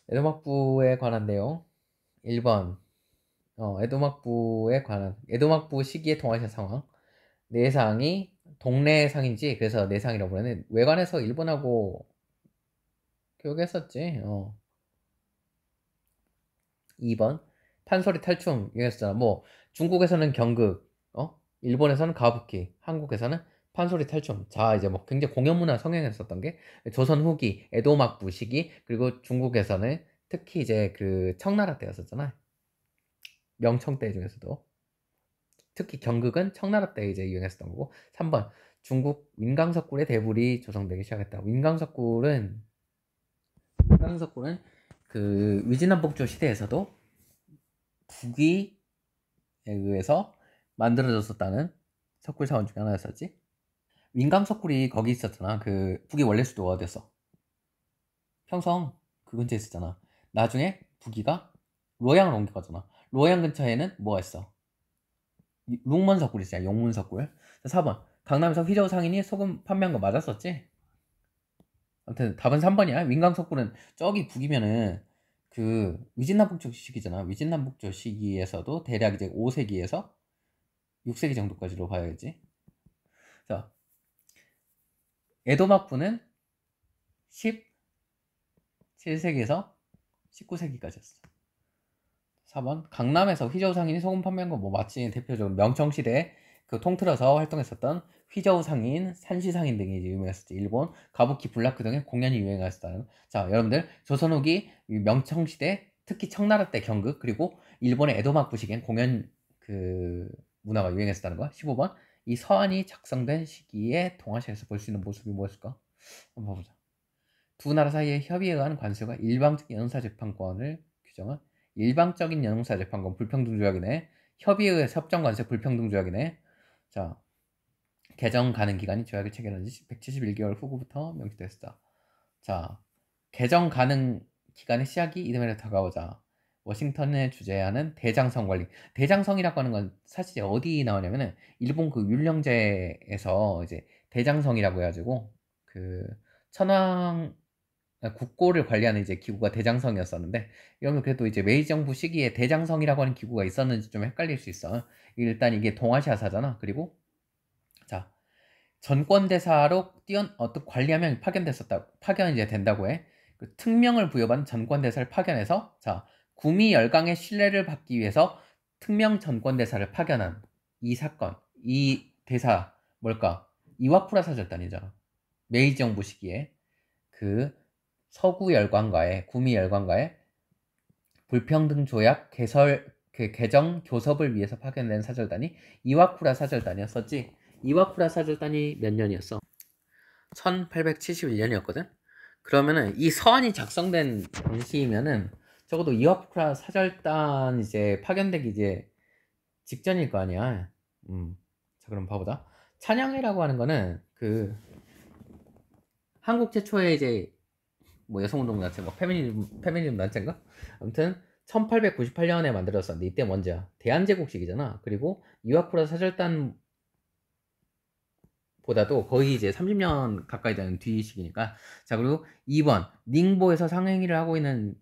에도막부에 관한 내용 1번 에도막부 시기의 동아시아 상황. 내상이 동래상인지 그래서 내상이라고 부르는 외관에서 일본하고 교육했었지. 2번 판소리 탈춤 유행했었잖아. 뭐 중국에서는 경극, 일본에서는 가부키, 한국에서는 판소리 탈춤. 자, 이제 뭐 굉장히 공연 문화 성행했었던 게 조선 후기 에도막부 시기, 그리고 중국에서는 특히 이제 그 청나라 때였었잖아. 명청 때 중에서도 특히 경극은 청나라 때 이제 유행했었던 거고. 3번 중국 윈강석굴의 대불이 조성되기 시작했다. 윈강석굴은 그 위진남북조 시대에서도 북위에 의해서 만들어졌었다는 석굴 사원 중에 하나였었지. 윈강석굴이 거기 있었잖아. 그 북이 원래 수도가 어디였어? 평성 그 근처에 있었잖아. 나중에 북이가 로양을 옮겨가잖아. 로양 근처에는 뭐가 있어? 룽먼석굴 있잖아. 용문석굴. 4번 강남에서 휘저우 상인이 소금 판매한 거 맞았었지? 아무튼 답은 3번이야. 윈강석굴은 저기 북이면은 그 위진남북조 시기잖아. 위진남북조 시기에서도 대략 이제 5세기에서 6세기 정도까지로 봐야겠지. 자, 에도막부는 17세기에서 19세기까지였어. 4번 강남에서 휘저우 상인이 소금 판매한 거 뭐 맞지. 대표적으로 명청시대에 그 통틀어서 활동했었던 휘저우 상인, 산시 상인 등이 이제 유명했었지. 일본 가부키 블라크 등의 공연이 유행했었다는. 자, 여러분들 조선 후기 명청시대 특히 청나라 때 경극 그리고 일본의 에도막부 시기엔 공연 그 문화가 유행했었다는 거야. 15번 이 서한이 작성된 시기에 동아시아에서 볼 수 있는 모습이 뭐였을까? 한번 봐보자. 두 나라 사이의 협의에 의한 관세가 일방적인 연사재판권을 규정한 일방적인 연사재판권 불평등조약이네. 협의에 의해 협정관세 불평등조약이네. 자, 개정 가능 기간이 조약을 체결한 지 171개월 후부터 명시됐다. 자, 개정 가능 기간의 시작이 이듬해로 다가오자 워싱턴에 주재하는 대장성 관리. 대장성이라고 하는 건 사실 어디 나오냐면은 일본 그 율령제에서 이제 대장성이라고 해가지고 그 천황 국고를 관리하는 이제 기구가 대장성이었었는데 여러분 그래도 이제 메이지 정부 시기에 대장성이라고 하는 기구가 있었는지 좀 헷갈릴 수 있어. 일단 이게 동아시아사잖아. 그리고 자 전권대사로 어떤 관리하면 파견 이제 된다고 해. 그 특명을 부여받은 전권대사를 파견해서 자 구미 열강의 신뢰를 받기 위해서 특명 전권대사를 파견한 이 사건, 이 대사 뭘까? 이와쿠라 사절단이잖아. 메이지 정부 시기에 그 서구 열강과의 구미 열강과의 불평등 조약 개정 교섭을 위해서 파견된 사절단이 이와쿠라 사절단이었었지. 이와쿠라 사절단이 몇 년이었어? 1871년이었거든. 그러면은 이 서한이 작성된 당시이면은 적어도 이와쿠라 사절단 이제 파견되기 이제 직전일 거 아니야. 자 그럼 봐보자. 찬양회라고 하는 거는 그 한국 최초의 이제 뭐 여성운동단체, 뭐 페미니즘 단체인가? 아무튼 1898년에 만들었었는데 이때 먼저야. 대한제국 시기잖아. 그리고 이와쿠라 사절단 보다도 거의 이제 30년 가까이 되는 뒤 시기니까. 자 그리고 2번 닝보에서 상행위를 하고 있는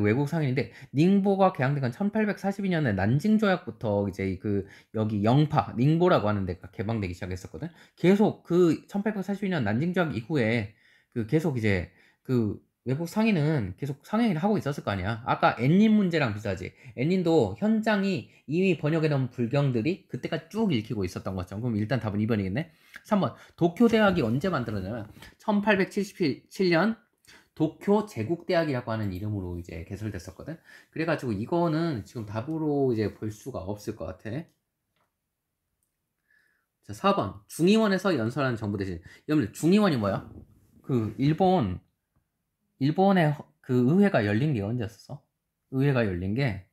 외국 상인인데 닝보가 개항된 건 1842년에 난징 조약부터 이제 그 여기 영파 닝보라고 하는 데가 개방되기 시작했었거든. 계속 그 1842년 난징 조약 이후에 그 계속 이제 그 외국 상인은 계속 상행위를 하고 있었을 거 아니야. 아까 앤닌 문제랑 비슷하지. 앤닌도 현장이 이미 번역해 놓은 불경들이 그때까지 쭉 읽히고 있었던 것처럼. 그럼 일단 답은 2번이겠네. 3번 도쿄대학이 언제 만들어졌냐면 1877년 도쿄 제국대학이라고 하는 이름으로 이제 개설됐었거든. 그래가지고 이거는 지금 답으로 이제 볼 수가 없을 것 같아. 자, 4번 중의원에서 연설하는 정부 대신. 여러분들 중의원이 뭐야? 그 일본의 그 의회가 열린 게 언제였어? 의회가 열린 게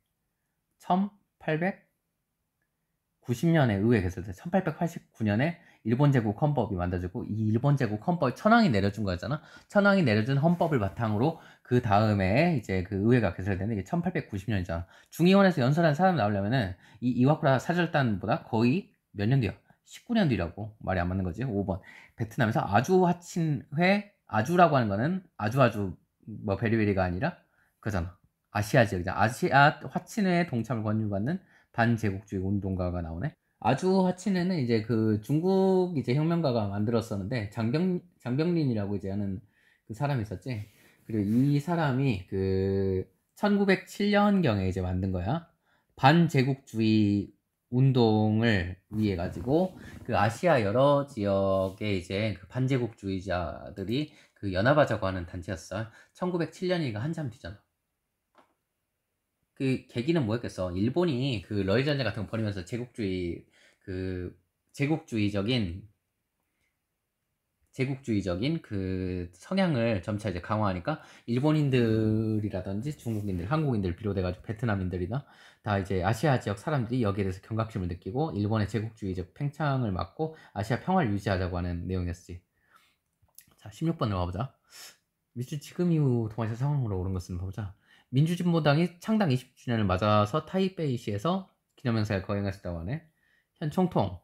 1890년에 의회 개설돼. 1889년에 일본 제국 헌법이 만들어지고 이 일본 제국 헌법 천황이 내려준 거였잖아. 천황이 내려준 헌법을 바탕으로 그 다음에 이제 그 의회가 개설되는 게 1890년이잖아. 중의원에서 연설한 사람 나오려면은 이 이와쿠라 사절단보다 거의 몇 년 뒤야? 19년 뒤라고. 말이 안 맞는 거지. 5번 베트남에서 아주 하친회. 아주라고 하는 거는 아주 뭐 베리베리가 아니라 그잖아. 아시아 지역이잖아. 아시아 화친회의 동참을 권유받는 반제국주의 운동가가 나오네. 아주 화친회는 이제 그 중국 이제 혁명가가 만들었었는데 장병린이라고 이제 하는 그 사람이 있었지. 그리고 이 사람이 그 1907년경에 이제 만든 거야. 반제국주의 운동을 위해 가지고 그 아시아 여러 지역에 이제 그 반제국주의자들이 그 연합하자고 하는 단체였어. 1907년이니까 한참 뒤잖아. 그 계기는 뭐였겠어? 일본이 그 러일 전쟁 같은 거 벌이면서 그 제국주의적인 제국주의적인 그 성향을 점차 이제 강화하니까 일본인들이라든지 중국인들, 한국인들 비롯해가지고 베트남인들이나 다 이제 아시아 지역 사람들이 여기에 대해서 경각심을 느끼고 일본의 제국주의적 팽창을 막고 아시아 평화를 유지하자고 하는 내용이었지. 자, 16번으로 가보자. 민주 지금 이후 동아시아 상황으로 오른 것은 보자. 민주진보당이 창당 20주년을 맞아서 타이베이시에서 기념행사를 거행했다고 하네. 현 총통.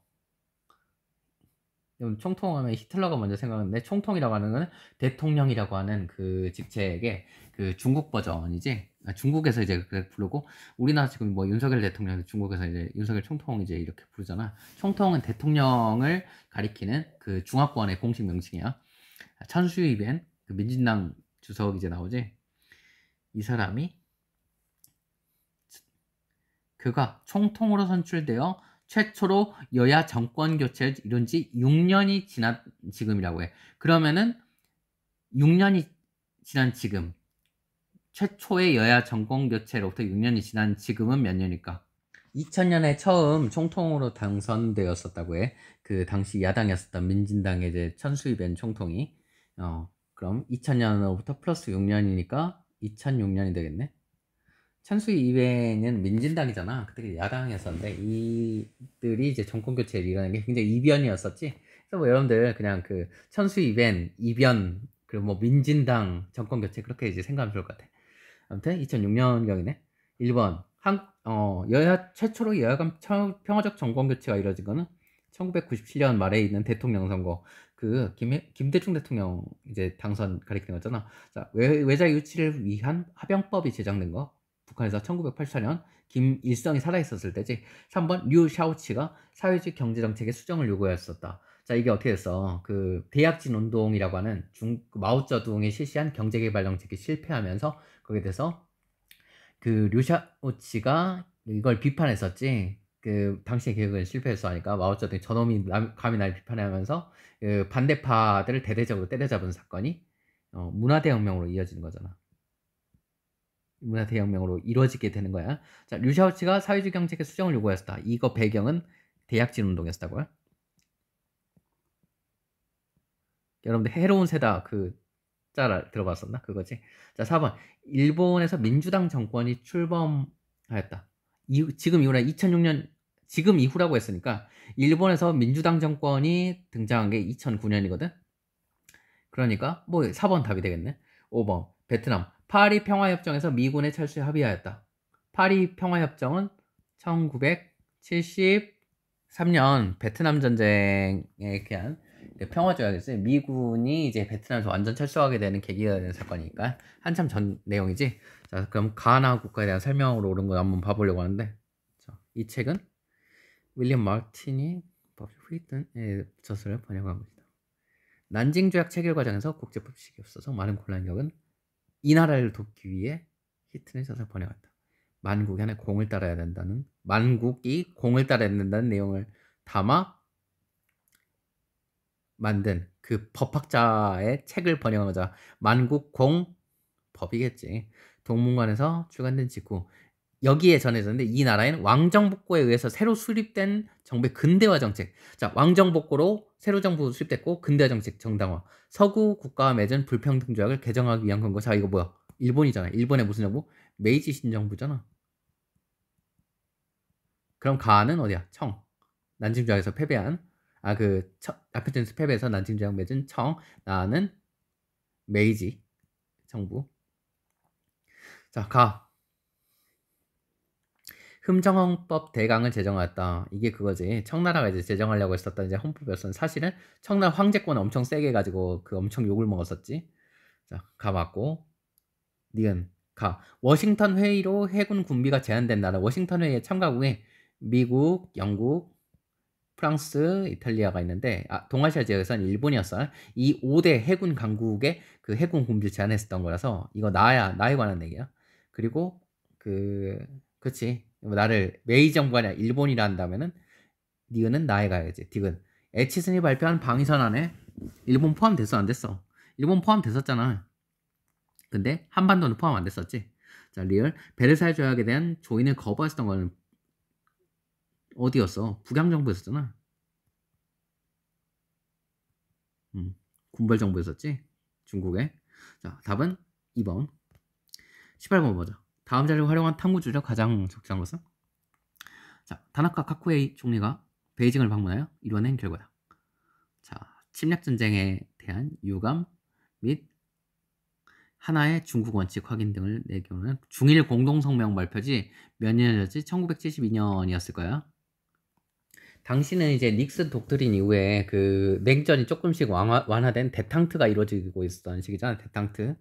총통하면 히틀러가 먼저 생각하는데 총통이라고 하는 건 대통령이라고 하는 그 직책의 그 중국 버전이지. 중국에서 이제 그렇게 부르고 우리나라 지금 뭐 윤석열 대통령 중국에서 이제 윤석열 총통 이제 이렇게 부르잖아. 총통은 대통령을 가리키는 그 중화권의 공식 명칭이야. 천수유입엔 그 민진당 주석 이제 나오지. 이 사람이 그가 총통으로 선출되어 최초로 여야 정권 교체를 이룬 지 6년이 지난 지금이라고 해. 그러면은 6년이 지난 지금 최초의 여야 정권 교체로부터 6년이 지난 지금은 몇 년일까? 2000년에 처음 총통으로 당선되었었다고 해. 그 당시 야당이었었던 민진당의 이제 천수희벤 총통이. 그럼 2000년으로부터 플러스 6년이니까 2006년이 되겠네. 천수희 이외에는 민진당이잖아. 그때 야당이었었는데 이들이 이제 정권 교체를 이루는 게 굉장히 이변이었었지. 그래서 뭐 여러분들 그냥 그 천수희 이변 그리고 뭐 민진당 정권 교체 그렇게 이제 생각하면 좋을 것 같아. 아무튼 2006년경이네. 1번 여야 최초로 여야 간 평화적 정권 교체가 이뤄진 거는 1997년 말에 있는 대통령 선거 그 김대중 대통령 이제 당선 가리키는 거잖아. 자, 외자 유치를 위한 합병법이 제정된 거. 북한에서 1984년 김일성이 살아있었을 때지. 3번 류 샤오치가 사회주의 경제정책의 수정을 요구했었다. 자, 이게 어떻게 됐어? 그 대약진 운동이라고 하는 마오쩌둥이 실시한 경제개발 정책이 실패하면서 거기에 대해서 그 류샤오치가 이걸 비판했었지. 그 당시의 계획을 실패해서 하니까 마오쩌둥이 저놈이 감히 날 비판하면서 그 반대파들을 대대적으로 때려잡은 사건이 문화대혁명으로 이어지는 거잖아. 문화대혁명으로 이루어지게 되는 거야. 자, 류샤오치가 사회주의 정책의 수정을 요구했었다. 이거 배경은 대약진 운동이었다고요. 여러분들 해로운 세다 그 짤 들어봤었나? 그거지. 자, 4번 일본에서 민주당 정권이 출범하였다. 지금 이후라 2006년 지금 이후라고 했으니까 일본에서 민주당 정권이 등장한 게 2009년이거든. 그러니까 뭐 4번 답이 되겠네. 5번 베트남 파리 평화협정에서 미군의 철수에 합의하였다. 파리 평화협정은 1973년 베트남 전쟁에 의한 평화조약이었어요. 미군이 이제 베트남에서 완전 철수하게 되는 계기가 되는 사건이니까 한참 전 내용이지. 자, 그럼 가나 국가에 대한 설명으로 옳은 거 한번 봐보려고 하는데, 자, 이 책은 윌리엄 마틴이 휘튼의 저서를 번역한 것이다. 난징 조약 체결 과정에서 국제법칙이 없어서 많은 곤란을 겪은 이 나라를 돕기 위해 히튼의 저서를 번역했다. 만국이 공을 따라야 된다는 내용을 담아 만든 그 법학자의 책을 번역하자 만국공 법이겠지. 동문관에서 출간된 직후 여기에 전해졌는데 이 나라에는 왕정복고에 의해서 새로 수립된 정부의 근대화 정책. 자, 왕정복고로 새로 정부 수립됐고 근대화 정책 정당화. 서구 국가와 맺은 불평등 조약을 개정하기 위한 건거. 자, 이거 뭐야? 일본이잖아. 일본의 무슨 정부? 메이지 신정부잖아. 그럼 가는 어디야? 청. 난징 조약에서 패배한 아페텐스 패배해서 난징 조약 맺은 청. 나는 메이지 정부. 자, 가. 흠정헌법 대강을 제정하였다. 이게 그거지. 청나라가 이제 제정하려고 했었던 이제 헌법이었었는데 사실은 청나라 황제권을 엄청 세게 가지고 그 엄청 욕을 먹었었지. 자, 가 맞고 니은 워싱턴 회의로 해군 군비가 제한된 나라. 워싱턴 회의에 참가국이 미국, 영국, 프랑스, 이탈리아가 있는데 동아시아 지역에서는 일본이었어. 이 5대 해군 강국의 그 해군 군비를 제한했었던 거라서 이거 나에 관한 얘기야. 그리고 그치. 나를 메이 정부가 아니라 일본이라 한다면은 니은은 나에 가야지. 디귿. 에치슨이 발표한 방위선언에 일본 포함됐어 안 됐어? 일본 포함됐었잖아. 근데 한반도는 포함 안 됐었지. 자, 리얼. 베르사유 조약에 대한 조인을 거부했었던 거는 어디였어? 북양정부였었잖아. 군벌정부였었지. 중국에. 자, 답은 2번. 18번 보자. 다음 자리를 활용한 탐구주적 가장 적절한 것은? 자, 다나카 카쿠에이 총리가 베이징을 방문하여 이뤄낸 결과다. 자, 침략전쟁에 대한 유감 및 하나의 중국 원칙 확인 등을 내교는 중일 공동성명 발표지 몇 년이었지? 1972년이었을 거야. 당시는 이제 닉슨 독트린 이후에 그 냉전이 조금씩 완화된 데탕트가 이루어지고 있었던 시기잖아. 데탕트.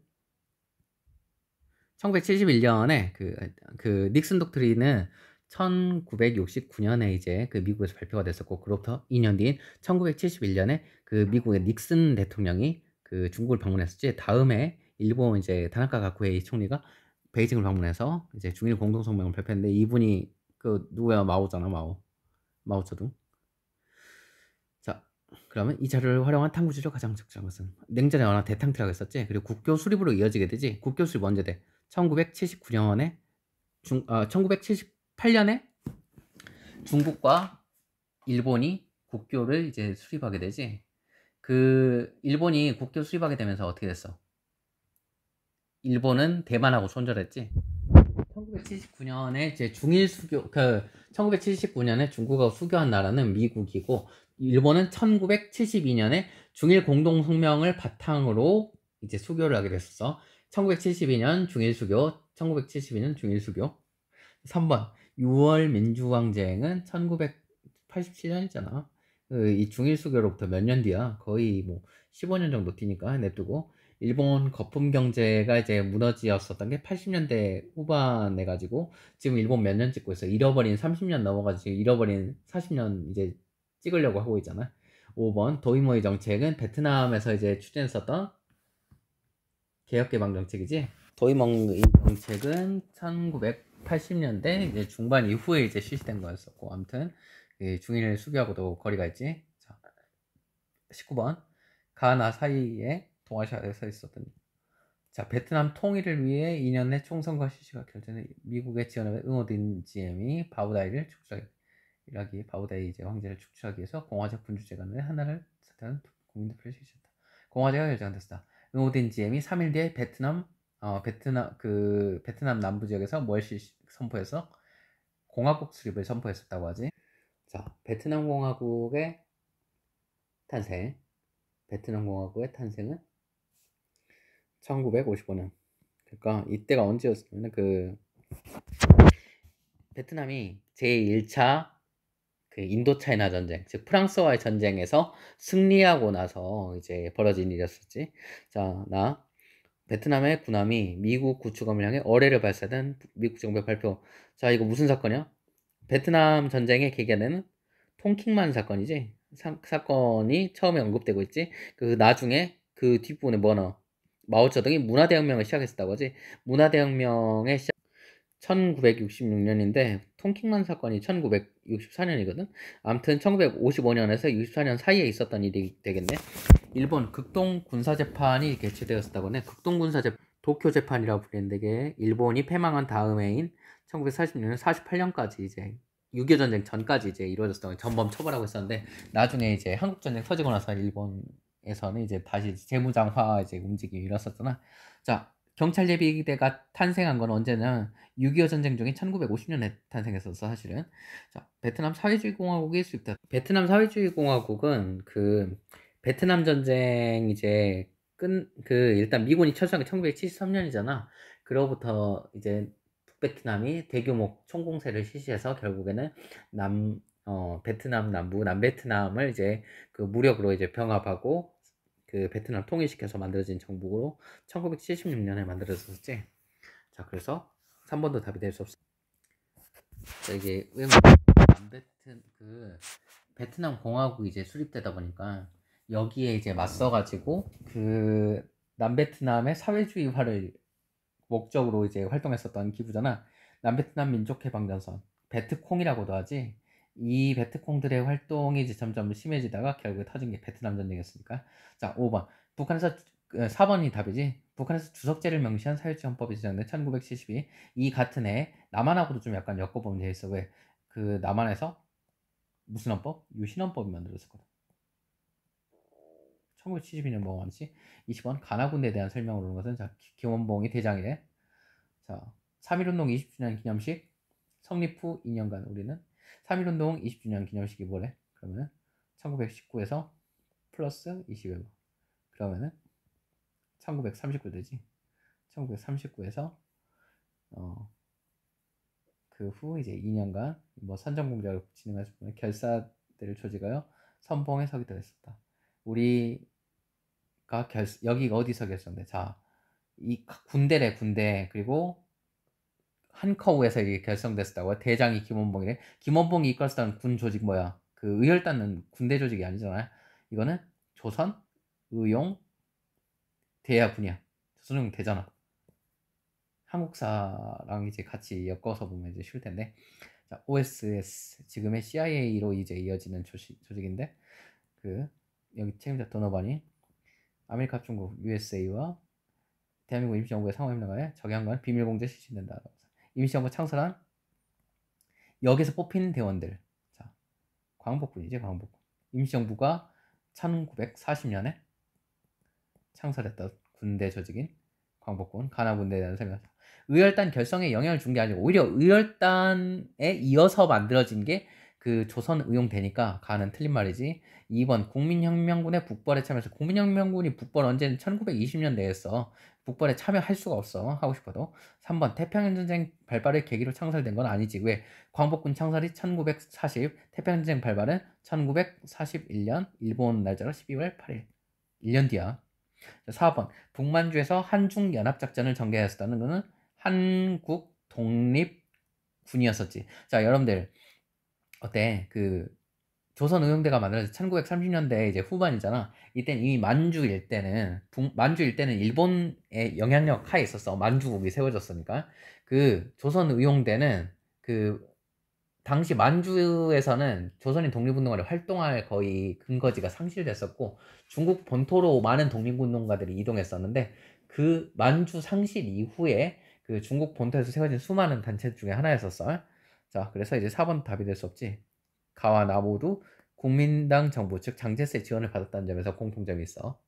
1971년에 그 닉슨 독트린은 1969년에 이제 그 미국에서 발표가 됐었고, 그로부터 2년 뒤인 1971년에 그 미국의 닉슨 대통령이 그 중국을 방문했었지. 다음에 일본 이제 다나카 가쿠에이 총리가 베이징을 방문해서 이제 중일 공동성명을 발표했는데, 이분이 그 누구야? 마오잖아, 마오쩌둥. 자, 그러면 이 자료를 활용한 탐구지로 가장 적절한 것은? 냉전에 워낙 대탕트라고 했었지. 그리고 국교 수립으로 이어지게 되지. 국교 수립 언제 돼? 1979년에 1978년에 중국과 일본이 국교를 이제 수립하게 되지. 그 일본이 국교 수립하게 되면서 어떻게 됐어? 일본은 대만하고 손절했지. 1979년에 이제 중일 수교 1979년에 중국하고 수교한 나라는 미국이고, 일본은 1972년에 중일 공동성명을 바탕으로 이제 수교를 하게 됐었어. 1972년 중일 수교, 1972년 중일 수교. 3번 6월 민주항쟁은 1987년이잖아. 이 중일 수교로부터 몇 년 뒤야? 거의 뭐 15년 정도 뒤니까 냅두고, 일본 거품 경제가 이제 무너지었었던 게 80년대 후반에 가지고 지금 일본 몇 년 찍고 있어. 잃어버린 30년 넘어가지고 잃어버린 40년 이제 찍으려고 하고 있잖아. 5번 도이모의 정책은 베트남에서 이제 추진했었던 개혁개방 정책이지. 도이모의 정책은 1980년대 이제 중반 이후에 이제 실시된 거였었고, 아무튼 중일 수교하고도 거리가 있지. 자, 19번 가나 사이에 동아시아에서 있었던. 자, 베트남 통일을 위해 2년 내 총선거 실시가 결정된 미국의 지원에 응호된 GM이 바오다이를 축출하기, 바오다이 이제 황제를 축출하기 위해서 공화적 군주제간의 하나를 선택한 국민투표를 실시했다. 공화제가 결정됐다. 응호된 GM이 3일 뒤에 베트남 남부 지역에서 뭘 선포해서 공화국 수립을 선포했었다고 하지. 자, 베트남 공화국의 탄생. 베트남 공화국의 탄생은 1955년. 그러니까 이때가 언제였냐면 베트남이 제1차 인도차이나 전쟁, 즉 프랑스와의 전쟁에서 승리하고 나서 이제 벌어진 일이었었지. 자, 베트남의 군함이 미국 구축함을 향해 어뢰를 발사된 미국 정부의 발표. 자, 이거 무슨 사건이야? 베트남 전쟁의 계기는 통킹만 사건이지. 사건이 처음에 언급되고 있지. 그 나중에 그 뒷부분에 마오쩌둥이 문화대혁명을 시작했다고 하지. 문화대혁명의 시작 1966년인데 통킹만 사건이 1964년이거든. 아무튼 1955년에서 64년 사이에 있었던 일이 되겠네. 일본 극동 군사재판이 개최되었다고 하네. 극동 군사재판, 도쿄 재판이라고 불리는데, 이게 일본이 패망한 다음해인 1946년 48년까지 이제 6.25 전쟁 전까지 이제 이루어졌던 전범 처벌하고 있었는데, 나중에 이제 한국 전쟁 터지고 나서 일본에서는 이제 다시 재무장화 이제 움직임이 일었었잖아. 자, 경찰 예비대가 탄생한 건 언제는 6.25 전쟁 중에 1950년에 탄생했었어, 사실은. 자, 베트남 사회주의 공화국이 수립됐다. 베트남 사회주의 공화국은 베트남 전쟁 이제 일단 미군이 철수한 게 1973년이잖아. 그로부터 이제 북베트남이 대규모 총공세를 실시해서 결국에는 베트남 남부, 남베트남을 이제 그 무력으로 이제 병합하고 그 베트남 통일시켜서 만들어진 정부로 1976년에 만들어졌었지. 자, 그래서 3번도 답이 될 수 없습니다. 자, 이게 왜 베트남 공화국이 이제 수립되다 보니까 여기에 이제 맞서가지고 그 남베트남의 사회주의화를 목적으로 이제 활동했었던 기구잖아. 남베트남 민족해방전선, 베트콩이라고도 하지. 이 베트콩들의 활동이 이제 점점 심해지다가 결국에 터진 게 베트남 전쟁이었으니까. 자, 5번. 북한에서 4번이 답이지. 북한에서 주석제를 명시한 사회주의 헌법이 제정된 1972. 이 같은 해 남한하고도 좀 약간 엮어보면 돼 있어. 왜? 그 남한에서 무슨 헌법? 유신헌법이 만들어졌거든. 1972년 뭐가 많지? 20번 가나군대에 대한 설명을 하는 것은 자, 김원봉이 대장이래. 자, 3.1운동 20주년 기념식 성립 후 2년간 우리는 3.1운동 20주년 기념식이 뭐래? 그러면은 1919에서 플러스 21번 그러면은 1939 되지. 1939에서 그 후 이제 2년간 뭐 선전공작을 진행할 수 있는 결사들을 조직하여 선봉에 서기도 했었다. 우리가 여기가 어디서 결성돼? 자, 이 군대래 군대. 그리고 한커우에서 이게 결성됐었다고. 대장이 김원봉이래. 김원봉이 이끌었던 군 조직 뭐야? 그 의열단은 군대 조직이 아니잖아요. 이거는 조선 의용 대야군이야. 조선 의용 대잖아. 한국사랑 이제 같이 엮어서 보면 이제 쉬울 텐데. 자, OSS 지금의 CIA로 이제 이어지는 조직인데 그 여기 책임자 도너반이 아메리카 합중국 USA와 대한민국 임시정부의 상호협력하에 적용한 비밀공제 실시된다. 임시정부 창설한 여기서 뽑힌 대원들. 자, 광복군이지, 광복군. 임시정부가 1940년에 창설했던 군대 조직인 광복군, 가나군대에 대한 설명. 의열단 결성에 영향을 준 게 아니고 오히려 의열단에 이어서 만들어진 게 그 조선의용대니까 가는 틀린 말이지. 2번 국민혁명군의 북벌에 참여해서 국민혁명군이 북벌 언제는 1920년대에 했어. 북벌에 참여할 수가 없어. 하고 싶어도. 3번 태평양전쟁 발발을 계기로 창설된 건 아니지. 왜? 광복군 창설이 1940, 태평양전쟁 발발은 1941년 일본 날짜로 12월 8일. 1년 뒤야. 4번 북만주에서 한중연합작전을 전개했었다는 것은 한국 독립군이었었지. 자, 여러분들 어때? 그 조선의용대가 만들어진 1930년대 이제 후반이잖아. 이때는 이미 만주 일대는 일본의 영향력 하에 있었어. 만주국이 세워졌으니까. 그 조선의용대는 그 당시 만주에서는 조선인 독립운동가를 활동할 거의 근거지가 상실됐었고 중국 본토로 많은 독립운동가들이 이동했었는데 그 만주 상실 이후에 그 중국 본토에서 세워진 수많은 단체 중에 하나였었어. 자, 그래서 이제 4번 답이 될 수 없지. 가와 나 모두 국민당 정부 즉 장제스의 지원을 받았다는 점에서 공통점이 있어.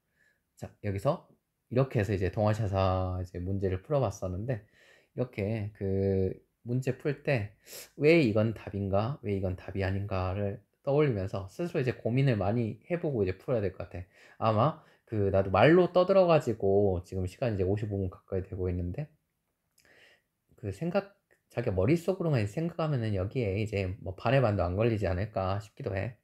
자, 여기서 이렇게 해서 이제 동아시아사 이제 문제를 풀어봤었는데 이렇게 그 문제 풀 때 왜 이건 답인가, 왜 이건 답이 아닌가를 떠올리면서 스스로 이제 고민을 많이 해보고 이제 풀어야 될 것 같아. 아마 그 나도 말로 떠들어가지고 지금 시간 이제 55분 가까이 되고 있는데 그 자기 머릿속으로만 생각하면은 여기에 이제 뭐 반의 반도 안 걸리지 않을까 싶기도 해.